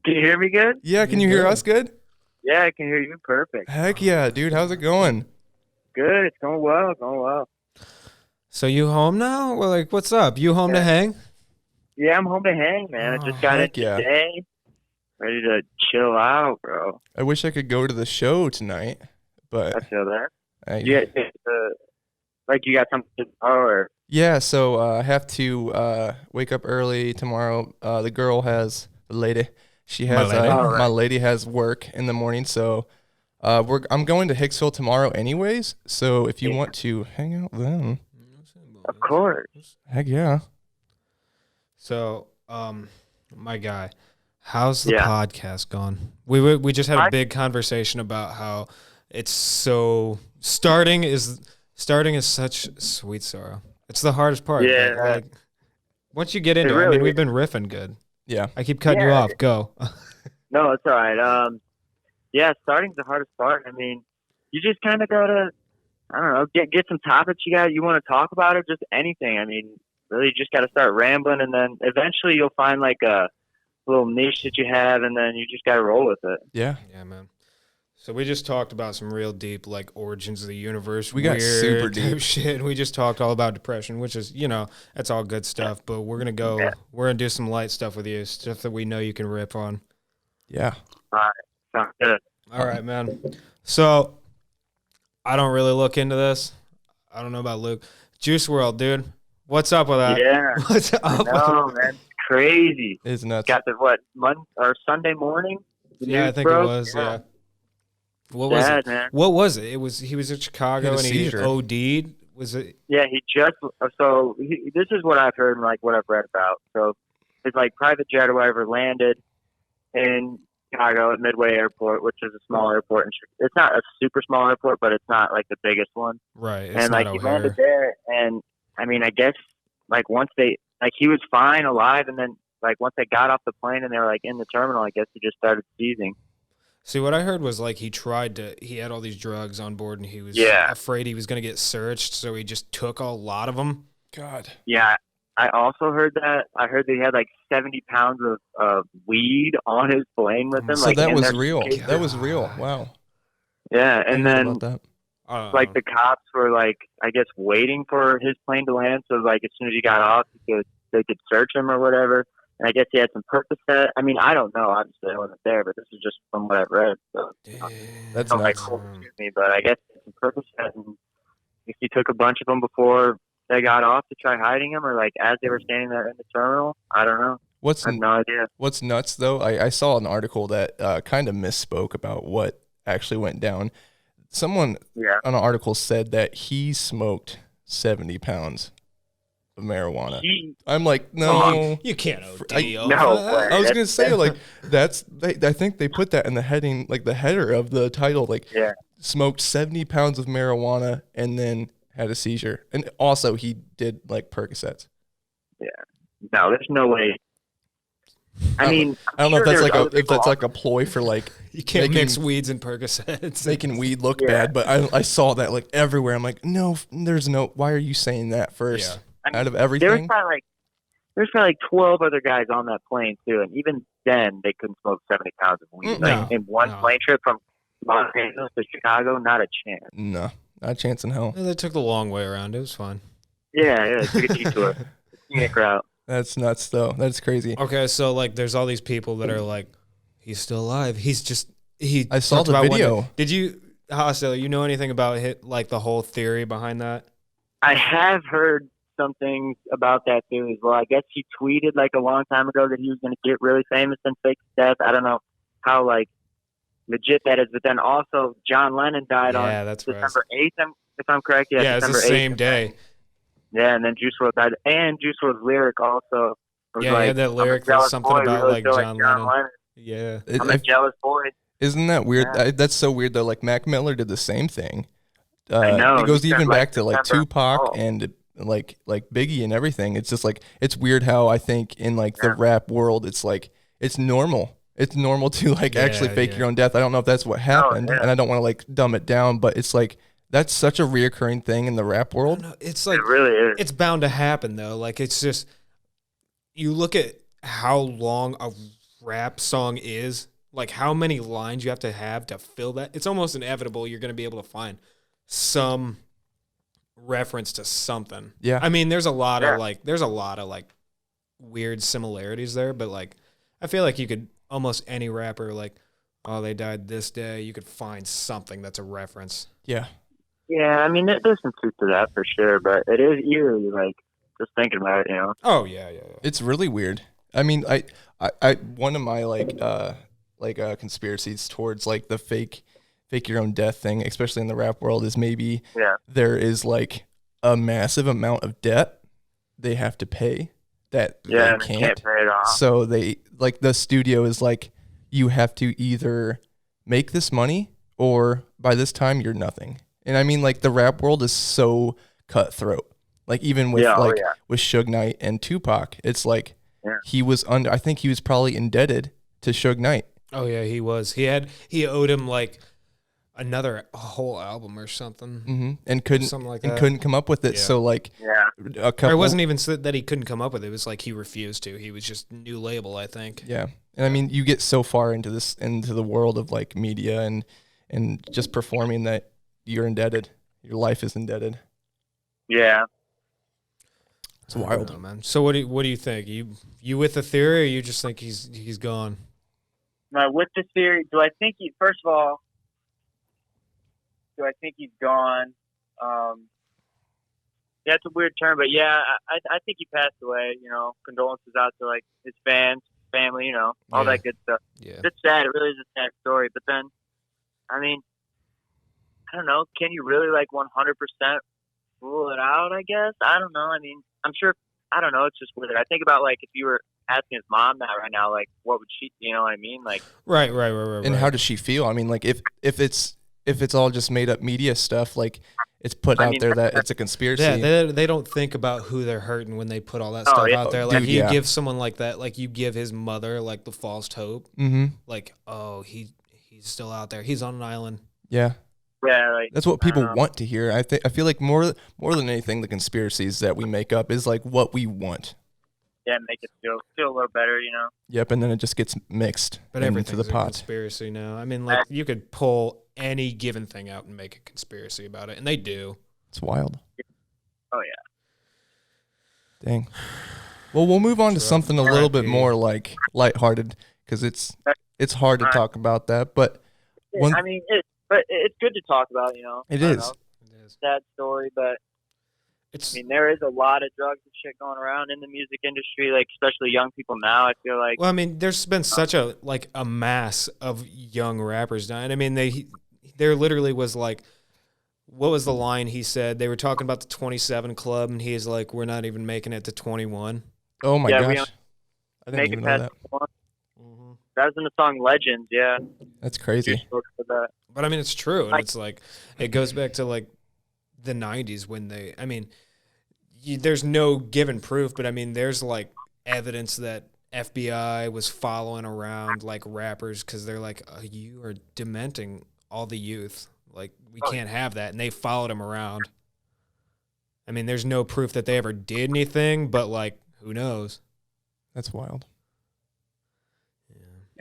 Can you hear me good? Yeah, can you hear us good? Yeah, I can hear you perfect. Heck yeah, dude. How's it going? Good. It's going well. So you home now? Well, like, what's up? You home to hang? Yeah, I'm home to hang, man. I just got in today. Ready to chill out, bro. I wish I could go to the show tonight, but I feel that. You got something to do, or? Yeah, so I have to wake up early tomorrow. The lady, my lady has work in the morning, so I'm going to Hicksville tomorrow anyways. So if you want to hang out then, of course. Heck yeah. So, my guy, how's the podcast gone? We just had a big conversation about how it's so starting is such sweet sorrow. It's the hardest part. Yeah. Like, once you get into it, we've been riffing good. Yeah. I keep cutting you off. Go. No, it's all right. Starting's the hardest part. You just kind of gotta, I don't know, get some topics you want to talk about, or just anything. Really just got to start rambling, and then eventually you'll find like a little niche that you have, and then you just got to roll with it. Yeah. Yeah, man. So we just talked about some real deep, like, origins of the universe. We got super deep shit. We just talked all about depression, which is, that's all good stuff. But we're going to do some light stuff with you, stuff that we know you can rip on. Yeah. All right. Sounds good. All right, man. So I don't really look into this. I don't know about Luke. Juice WRLD, dude. What's up with that? Yeah. What's up? No, man. It's crazy. It's nuts. Got the Sunday morning? Yeah, I think it was. Yeah. What was it? Man. What was it? He was in Chicago and he OD'd. Was it? Yeah, this is what I've heard and like what I've read about. So his like private jet or whatever landed in Chicago at Midway Airport, which is a small airport. It's not a super small airport, but it's not like the biggest one. Right. And like he landed there, and I guess like once he was fine, alive, and then like once they got off the plane and they were like in the terminal, I guess he just started seizing. See, what I heard was like he had all these drugs on board and he was afraid he was going to get searched, so he just took a lot of them. God. Yeah, I also heard that. I heard that he had like 70 pounds of weed on his plane with him. So like, that was real. That was real. Wow. Yeah, and then like the cops were like, I guess, waiting for his plane to land. So like as soon as he got off, they could search him or whatever. And I guess he had some Percocet. I don't know. Obviously, I wasn't there, but this is just from what I've read. So, that's not like cool, excuse me, but I guess some Percocet. And he took a bunch of them before they got off to try hiding him, or like as they were standing there in the terminal. I don't know. I have no idea. What's nuts though? I saw an article that kind of misspoke about what actually went down. Someone on an article said that he smoked 70 pounds. of marijuana. He, I'm like, no. You can't OD. No over way. I was That's- gonna say like I think they put that in the heading, like the header of the title, like Yeah. smoked 70 pounds of marijuana and then had a seizure, and also he did like Percocets. No, there's no way. I mean, I don't know if that's like other if that's people like a ploy for like You can't making- mix weeds and Percocets. making weed look Yeah. bad, but I saw that like everywhere. I'm like, no, there's no. Why are you saying that first? Yeah. Out of There's everything, probably like 12 other guys on that plane too, and even then they couldn't smoke 70 pounds of weed. No, In one no. plane trip from Los Angeles to Chicago, not a chance. no, not a chance in hell. They took the long way around. It was fun. Yeah, took a detour. Scenic route. That's nuts, though. That's crazy. Okay, so like, there's all these people that are like, he's still alive. I saw talked the about video. Did you, Hostetler, you know anything about like the whole theory behind that? I have heard some things about that too as well. I guess he tweeted like a long time ago that he was going to get really famous and fake his death. I don't know how like legit that is, but then also John Lennon died on That's right. December 8th, if I'm correct. Yeah, it's the December 8th. same day. Yeah, and then Juice WRLD died, and Juice WRLD's lyric also was Yeah, like, he had that "I'm a lyric jealous that's something boy, about really like feel John Lennon. Yeah. I'm a jealous boy." Isn't that weird? Yeah. That's so weird though. Like Mac Miller did the same thing. I know. It goes He said, even like, back to like December- Tupac oh. and like Biggie and everything. It's just like it's weird how I think in like the rap world, it's like it's normal. It's normal to like actually Yeah, fake yeah. your own death. I don't know if that's what happened, yeah. and I don't want to like dumb it down, but it's like that's such a reoccurring thing in the rap world. No, it's like, It really is. it's bound to happen though. Like, it's just, you look at how long a rap song is, like how many lines you have to fill that. It's almost inevitable you're going to be able to find some reference to something. Yeah. I mean, there's a lot Yeah. of like weird similarities there, but like I feel like you could almost any rapper, like, oh, they died this day, you could find something that's a reference. Yeah. Yeah, I mean, there's some truth to that for sure, but it is eerie, like, just thinking about it, Oh yeah. It's really weird. I mean, I one of my conspiracies towards like the fake your own death thing, especially in the rap world, is maybe Yeah. there is like a massive amount of debt they have to pay that Yeah, they and they can't pay it off. So they like the studio is like, you have to either make this money or by this time you're nothing. And I mean, like the rap world is so cutthroat. Like even with with Suge Knight and Tupac, it's like he was I think he was probably indebted to Suge Knight. Oh yeah, he was. He owed him like a whole album or something. And couldn't Something like and that. couldn't come up with it. Yeah. So like Yeah. a couple. Or it wasn't even that he couldn't come up with it. It was like he refused to. He was just new label, I think. Yeah, and I mean, you get so far into the world of like media and just performing that you're indebted. Your life is indebted. Yeah. It's wild. I don't know, man. So what do you think? You with the theory, or you just think he's gone? Now, with the theory, first of all, do I think he's gone? Yeah, it's a weird term, but yeah, I think he passed away. Condolences out to like his fans, family, all Yeah. that good stuff. Yeah. It's sad. It really is a sad story. But then, I mean, I don't know. Can you really like 100% rule it out? I guess I don't know. I mean, I'm sure. I don't know. It's just weird. I think about like if you were asking his mom that right now, like what would she? You know what I mean? Like Right. And how does she feel? I mean, like if it's all just made up media stuff, like it's put out there that it's a conspiracy. Yeah, they don't think about who they're hurting when they put all that Oh, stuff yeah. out there. Like Dude, you yeah. give someone like that, like you give his mother like the false hope. Mm-hmm. Like, oh, he's still out there. He's on an island. Yeah. yeah, like That's what people I don't know. want to hear. I feel like more than anything, the conspiracies that we make up is like what we want. Yeah, make it feel a little better. Yep, and then it just gets mixed But into everything's the a pot. conspiracy now. I mean, like you could pull any given thing out and make a conspiracy about it, and they do. It's wild. Oh yeah. Dang. Well, we'll move on to So, something a little bit R.I.P. more like lighthearted because it's hard to talk about that. But one, I mean, but it's good to talk about. it I don't is. know, It is. sad story, but It's I mean, there is a lot of drugs and shit going around in the music industry, like especially young people now. I feel like well, I mean, there's been such a mass of young rappers dying. I mean, there literally was like what was the line he said? They were talking about the 27 club, and he's like, we're not even making it to 21. Oh my Yeah, we gosh. I didn't Make it even know past that. 21. That was in the song Legends, yeah. That's crazy. For that. But I mean, it's true. And it's like, it goes back to like the 90s when there's no given proof, but I mean, there's like evidence that FBI was following around like rappers because they're like, you are dementing all the youth. Like, we can't have that. And they followed him around. I mean, there's no proof that they ever did anything, but like, who knows? That's wild.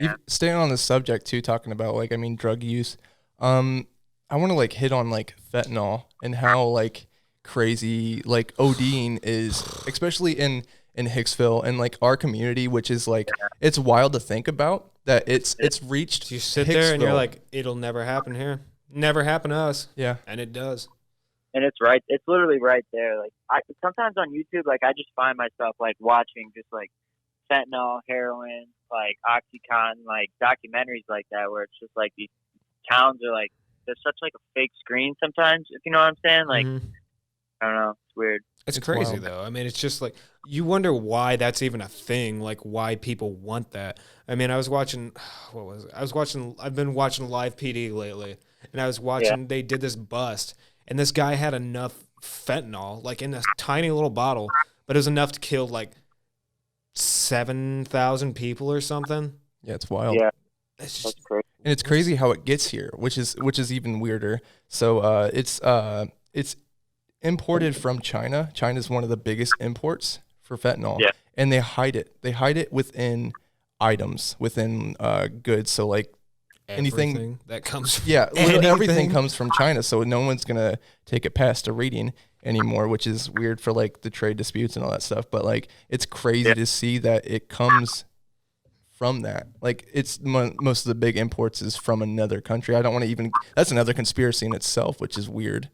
Yeah. Staying on the subject too, talking about like, I mean, drug use. I want to like hit on like fentanyl and how like crazy like ODing is, especially in Hicksville and like our community, which is like, it's wild to think about that it's reached. You sit there and you're Hicksville. like, it'll never happen here. Never happen to us. Yeah. And it does. And it's right. It's literally right there. Like sometimes on YouTube, like I just find myself like watching just like fentanyl, heroin, like OxyContin, like documentaries like that, where it's just like these towns are like there's such like a fake screen sometimes, if you know what I'm saying. Like I don't know, it's weird. It's It's crazy wild. though. I mean, it's just like you wonder why that's even a thing. Like why people want that. I mean, I was watching. What was it? I've been watching Live PD lately, and I was watching. They did this bust, and this guy had enough fentanyl, like in a tiny little bottle, but it was enough to kill like 7,000 people or something. Yeah, it's wild. Yeah, It's that's just crazy. And it's crazy how it gets here, which is even weirder. So it's imported from China. China's one of the biggest imports for fentanyl. Yeah. And they hide it. They hide it within items, within goods. So like anything- everything that comes. From yeah, literally everything anything. comes from China. So no one's gonna take it past a reading anymore, which is weird for like the trade disputes and all that stuff. But like it's crazy to see that it comes from that. Like it's most of the big imports is from another country. I don't want to even. That's another conspiracy in itself, which is weird.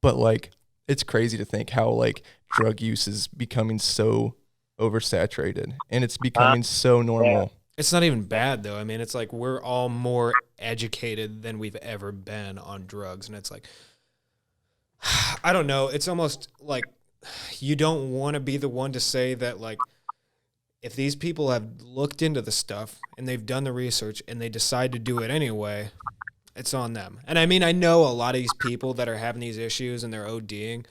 But like it's crazy to think how like drug use is becoming so oversaturated and it's becoming so normal. It's not even bad though. I mean, it's like we're all more educated than we've ever been on drugs, and it's like I don't know. It's almost like you don't want to be the one to say that like if these people have looked into the stuff and they've done the research and they decide to do it anyway, it's on them. And I mean, I know a lot of these people that are having these issues and they're ODing,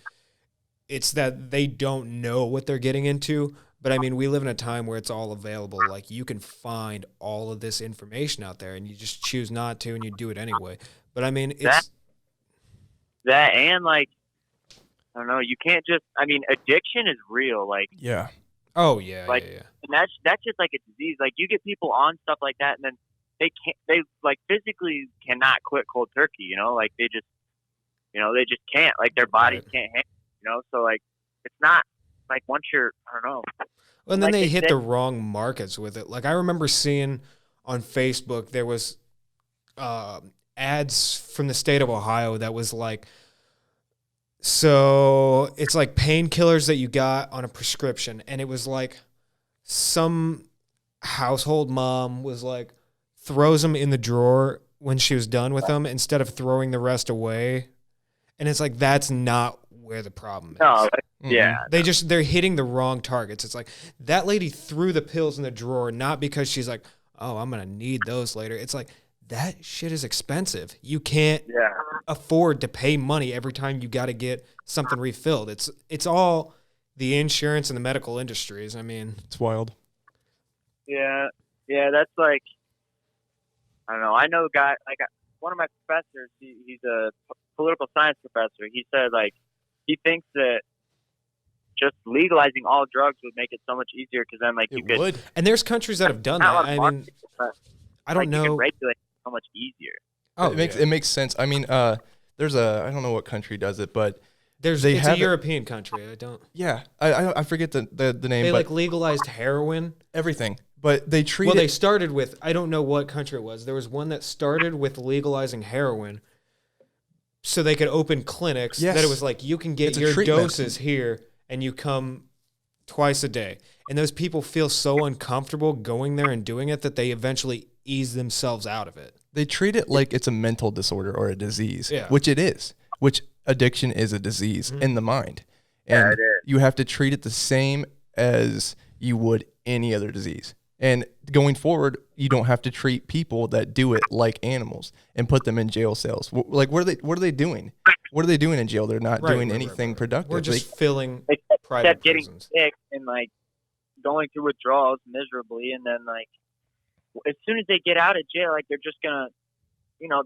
it's that they don't know what they're getting into. But I mean, we live in a time where it's all available. Like you can find all of this information out there and you just choose not to and you do it anyway. But I mean, it's That and like I don't know, you can't just. I mean, addiction is real. Like Yeah. oh yeah, Like- yeah. and that's just like a disease. Like you get people on stuff like that, and then they like physically cannot quit cold turkey. You know, like they just can't. Like their bodies Right. can't handle. You know, so like it's not like once you're I don't know. Well, and then Like they they hit said- the wrong markets with it. Like I remember seeing on Facebook there was ads from the state of Ohio that was like, so it's like painkillers that you got on a prescription, and it was like some household mom was like throws them in the drawer when she was done with them instead of throwing the rest away, and it's like that's not where the problem is. No, like, Mhm. yeah, They're hitting the wrong targets. It's like that lady threw the pills in the drawer not because she's like, oh, I'm gonna need those later. It's like that shit is expensive. You can't yeah. afford to pay money every time you got to get something refilled. It's all the insurance and the medical industries. I mean, It's wild. Yeah, that's like, I don't know. I know a guy, like one of my professors, he's a political science professor. He said, like, he thinks that just legalizing all drugs would make it so much easier because then, like, you It could, would. and there's countries that have done not a lot that. of I mean, markets, but, I don't like, you can know. regulate it so much easier. Oh, it makes sense. I mean, there's I don't know what country does it, but it's they a have it- European country. I don't. yeah, I forget the name, They but like legalized heroin. everything. But they treat Well, they it. started with, I don't know what country it was. There was one that started with legalizing heroin so they could open clinics Yes. that it was like, you can get It's a your treatment. doses here and you come twice a day. And those people feel so uncomfortable going there and doing it that they eventually ease themselves out of it. They treat it like it's a mental disorder or a disease, Yeah. which it is. Which addiction is a disease in the mind, and it is. you have to treat it the same as you would any other disease. And going forward, you don't have to treat people that do it like animals and put them in jail cells. Like, what are they doing? What are they doing in jail? They're not doing anything productive. We're just filling Except private getting prisons. sick and like going through withdrawals miserably, and then like as soon as they get out of jail, like they're just gonna,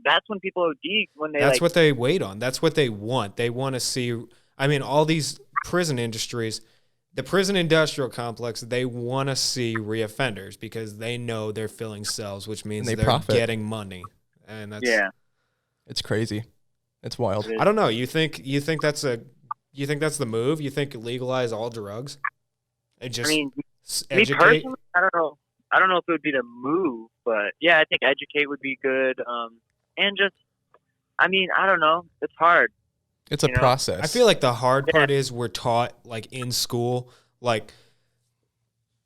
that's when people OD when they. That's what they wait on. That's what they want. They want to see. I mean, all these prison industries, the prison industrial complex, they want to see reoffenders because they know they're filling cells, which means they they're profit. getting money, and that's It's crazy. It's wild. I don't know. You think that's the move? You think legalize all drugs? And just me educate? personally, I don't know. I don't know if it would be the move, but yeah, I think educate would be good. And just, I don't know. It's hard. It's a process. I feel like the hard part is we're taught, like, in school, like,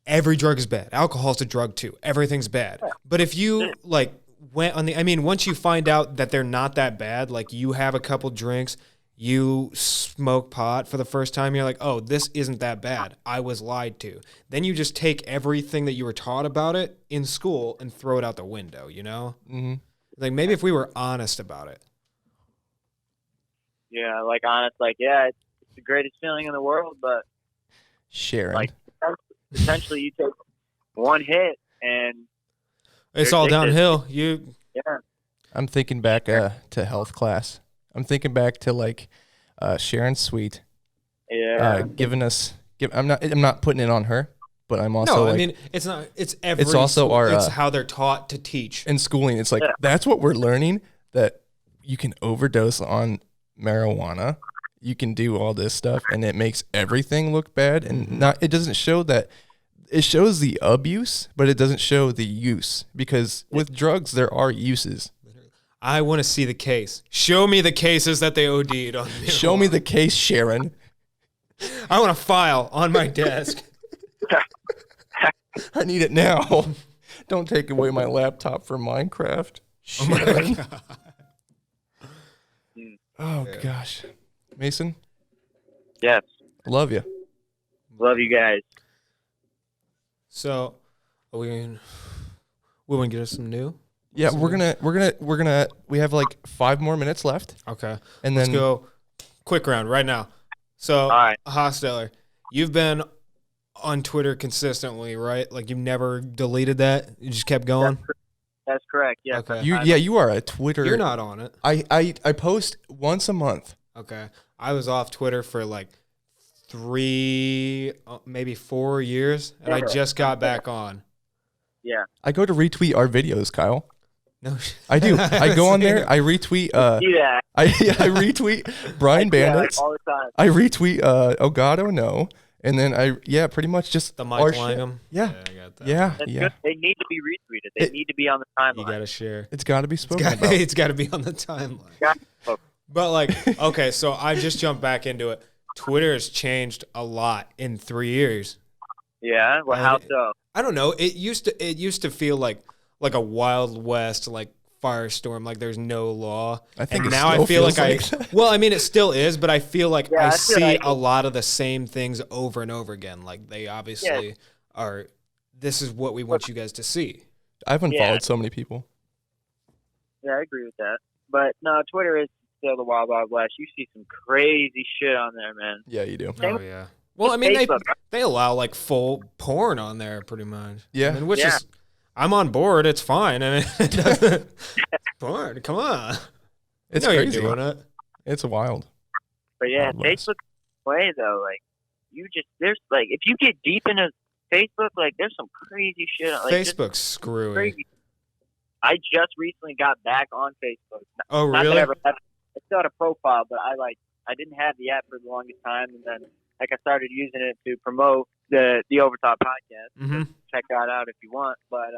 every drug is bad. Alcohol's a drug too. Everything's bad. But if you like went on once you find out that they're not that bad, like you have a couple drinks, you smoke pot for the first time, you're like, oh, this isn't that bad. I was lied to. Then you just take everything that you were taught about it in school and throw it out the window, Mm-hmm. Like maybe if we were honest about it. Yeah, like honest, like it's the greatest feeling in the world, but Sharon. like essentially you take one hit and It's you're all addicted. downhill. I'm thinking back to health class. I'm thinking back to like Sharon Sweet giving us. I'm not putting it on her, but I'm also it's not. It's every. It's also our. It's how they're taught to teach. In schooling, it's like that's what we're learning, that you can overdose on marijuana, you can do all this stuff, and it makes everything look bad. And it doesn't show that. It shows the abuse, but it doesn't show the use, because with drugs there are uses. I want to see the case. Show me the cases that they OD'd on. Show me the case, Sharon. I want a file on my desk. I need it now. Don't take away my laptop for Minecraft. Sharon. Oh gosh. Mason, yes, love you. love you guys. So, are we want to get us some new? Yeah, we're gonna we have like 5 more minutes left. Okay. And Let's then go quick round right now. So, All right. Hostetler, you've been on Twitter consistently, right? Like you've never deleted that. You just kept going. That's correct. Yeah. Okay. you are a Twitter. You're not on it. I post once a month. Okay. I was off Twitter for like 3, maybe 4 years, and I just got back on. Yeah. I go to retweet our videos, Kyle. No, I do. I go on there. I retweet. See that? I retweet Brian Bandits. All the time. I retweet. Oh God, oh no. And then pretty much just the our Mike shit. Langham. Yeah. I got that. Yeah. That's Yeah. good. They need to be retweeted. They need to be on the timeline. You got to share. It's got to be spoken about. It's got to be on the timeline. But like, okay, so I just jumped back into it. Twitter has changed a lot in 3 years. Yeah. Well, how so? I don't know. It used to feel like a Wild West, like firestorm, like there's no law. I think and it now still I feel feels like like that. well, I mean, it still is, but I feel like Yeah, I I feel see like a lot of the same things over and over again. Like they obviously are. This is what we want you guys to see. I've unfollowed Yeah. so many people. Yeah, I agree with that. But no, Twitter is still the wild, wild west. You see some crazy shit on there, man. Yeah, you do. Oh yeah. Well, I mean, Facebook. they allow like full porn on there, pretty much. Yeah. I mean, which Yeah. is, I'm on board. It's fine. I mean, it doesn't, porn. Come on. It's I know crazy. you're doing it. It's wild. But yeah, Wild West. Facebook way though, like there's like if you get deep into Facebook, like there's some crazy shit. Like, just Facebook's screwy. crazy. I just recently got back on Facebook. Oh, Not that really? I ever had. I still had a profile, but I didn't have the app for the longest time, and then I started using it to promote the overTHOUGHT podcast. Mm-hmm. Check that out if you want. But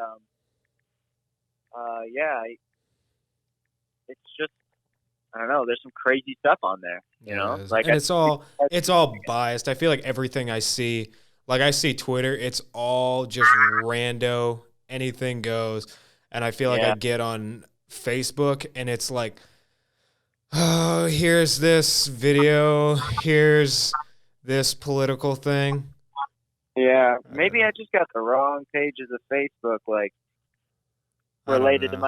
it's just I don't know. There's some crazy stuff on there. You know, It is. like and it's all biased. I feel like everything I see, like I see Twitter, it's all just rando, anything goes. And I feel like I Yeah. get on Facebook and it's like Oh, here's this video. Here's this political thing. Yeah, maybe I just got the wrong pages of Facebook, like I don't related to know. my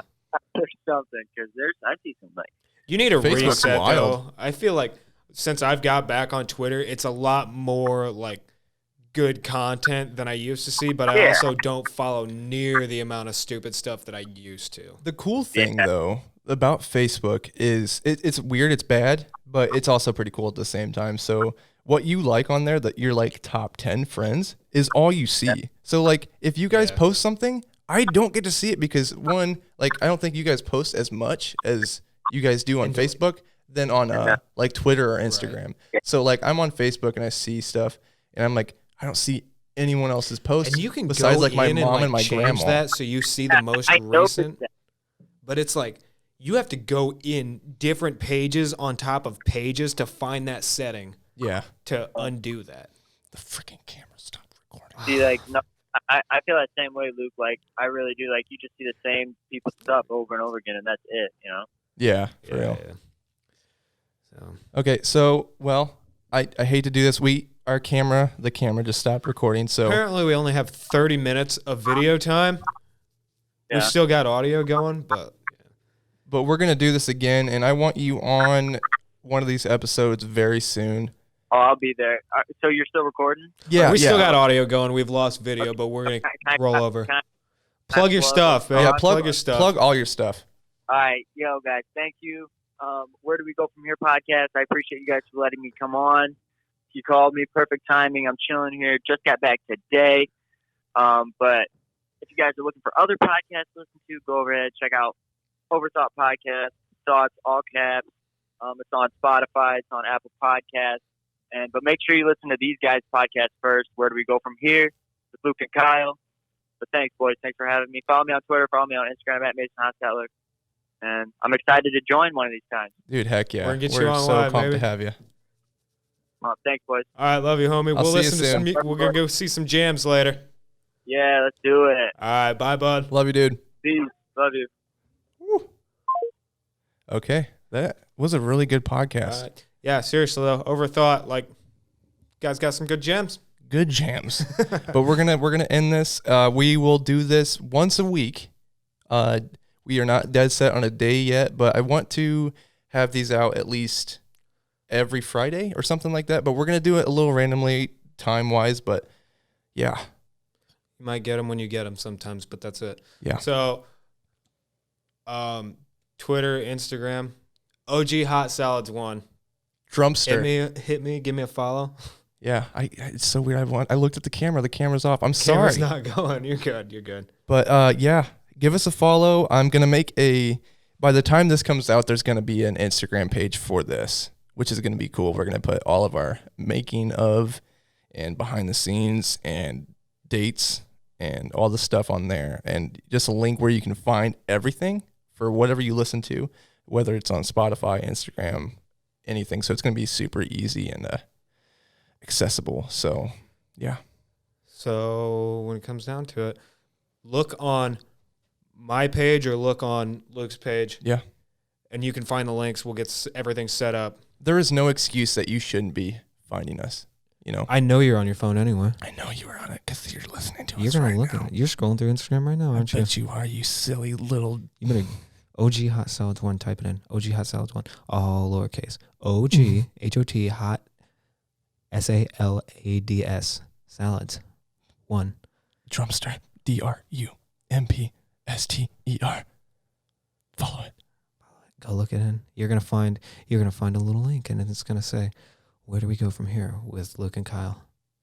or something. Because I see some like You need a Facebook's reset, wild. though. I feel like since I've got back on Twitter, it's a lot more like good content than I used to see, but I also don't follow near the amount of stupid stuff that I used to. The cool thing though about Facebook is it's weird, it's bad, but it's also pretty cool at the same time. So what you like on there, that your like top 10 friends, is all you see. So like if you guys post something, I don't get to see it because one, like I don't think you guys post as much as you guys do on Facebook than on like Twitter or Instagram. So like I'm on Facebook and I see stuff and I'm like, I don't see anyone else's posts. And you can besides go like my in mom and, and my change grandma. that so you see the most I noticed recent. that. But it's like you have to go in different pages on top of pages to find that setting Yeah. to undo that. The freaking camera stopped recording. See, like, no, I feel that same way, Luke. Like, I really do. Like, you just see the same people's stuff over and over again, and that's it, you know? Yeah, for real. Yeah. So Okay, so well, I hate to do this. The camera just stopped recording. So apparently we only have 30 minutes of video time. Yeah. We still got audio going, but we're gonna do this again, and I want you on one of these episodes very soon. Oh, I'll be there. So you're still recording? Yeah, we still got audio going. We've lost video, but we're gonna roll over. Plug your stuff, man. Yeah, Plug your stuff. Plug all your stuff. All right. Yo, guys, thank you. Where do we go from here podcast? I appreciate you guys for letting me come on. You called me. Perfect timing. I'm chilling here. Just got back today. But if you guys are looking for other podcasts to listen to, go over ahead, check out Overthought Podcast. Thoughts, all caps. It's on Spotify. It's on Apple Podcasts. But make sure you listen to these guys' podcasts first. Where do we go from here? With Luke and Kyle. But thanks, boys. Thanks for having me. Follow me on Twitter. Follow me on Instagram at Mason Hostetler. And I'm excited to join one of these times. Dude, heck yeah. We're gonna get We're you on so live, pumped baby. to have you. Thanks, boys. All right, love you, homie. I'll We'll see you listen to soon. some. We're gonna go see some jams later. Yeah, let's do it. All right, bye, bud. Love you, dude. Peace. Love you. Okay, that was a really good podcast. All right. Yeah, seriously though, overthought. Like, guys got some good gems. Good jams. But we're gonna end this. We will do this once a week. We are not dead set on a day yet, but I want to have these out at least every Friday or something like that. But we're gonna do it a little randomly, time wise. But yeah, You might get them when you get them sometimes, but that's it. yeah. So, Twitter, Instagram, OG Hot Salads 1. Drumster. Hit me, give me a follow. Yeah, it's so weird. I looked at the camera. The camera's off. I'm Camera's sorry. not going. You're good. You're good. But yeah, give us a follow. I'm gonna make by the time this comes out, there's gonna be an Instagram page for this, which is gonna be cool. We're gonna put all of our making of and behind the scenes and dates and all the stuff on there, and just a link where you can find everything for whatever you listen to, whether it's on Spotify, Instagram, anything. So it's gonna be super easy and accessible. So yeah. So when it comes down to it, look on my page or look on Luke's page. Yeah. And you can find the links. We'll get everything set up. There is no excuse that you shouldn't be finding us. You know, I know you're on your phone anyway. I know you were on it because you're listening to You're us gonna right look now. at it. You're scrolling through Instagram right now, I aren't you? bet you are, you silly little. You better OG Hot Salads 1. Type it in. OG Hot Salads 1. All lowercase. OG HOT Hot SALADS Salads 1. Drumster. DRUMPSTER. Follow it. Go look it in. You're gonna find a little link, and it's gonna say, "Where do we go from here?" with Luke and Kyle.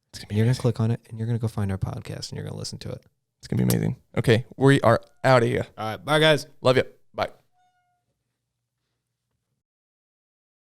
It's gonna And be you're gonna amazing. click on it, and you're gonna go find our podcast, and you're gonna listen to it. It's gonna be amazing. Okay, we are out of here. All right, bye guys. Love you.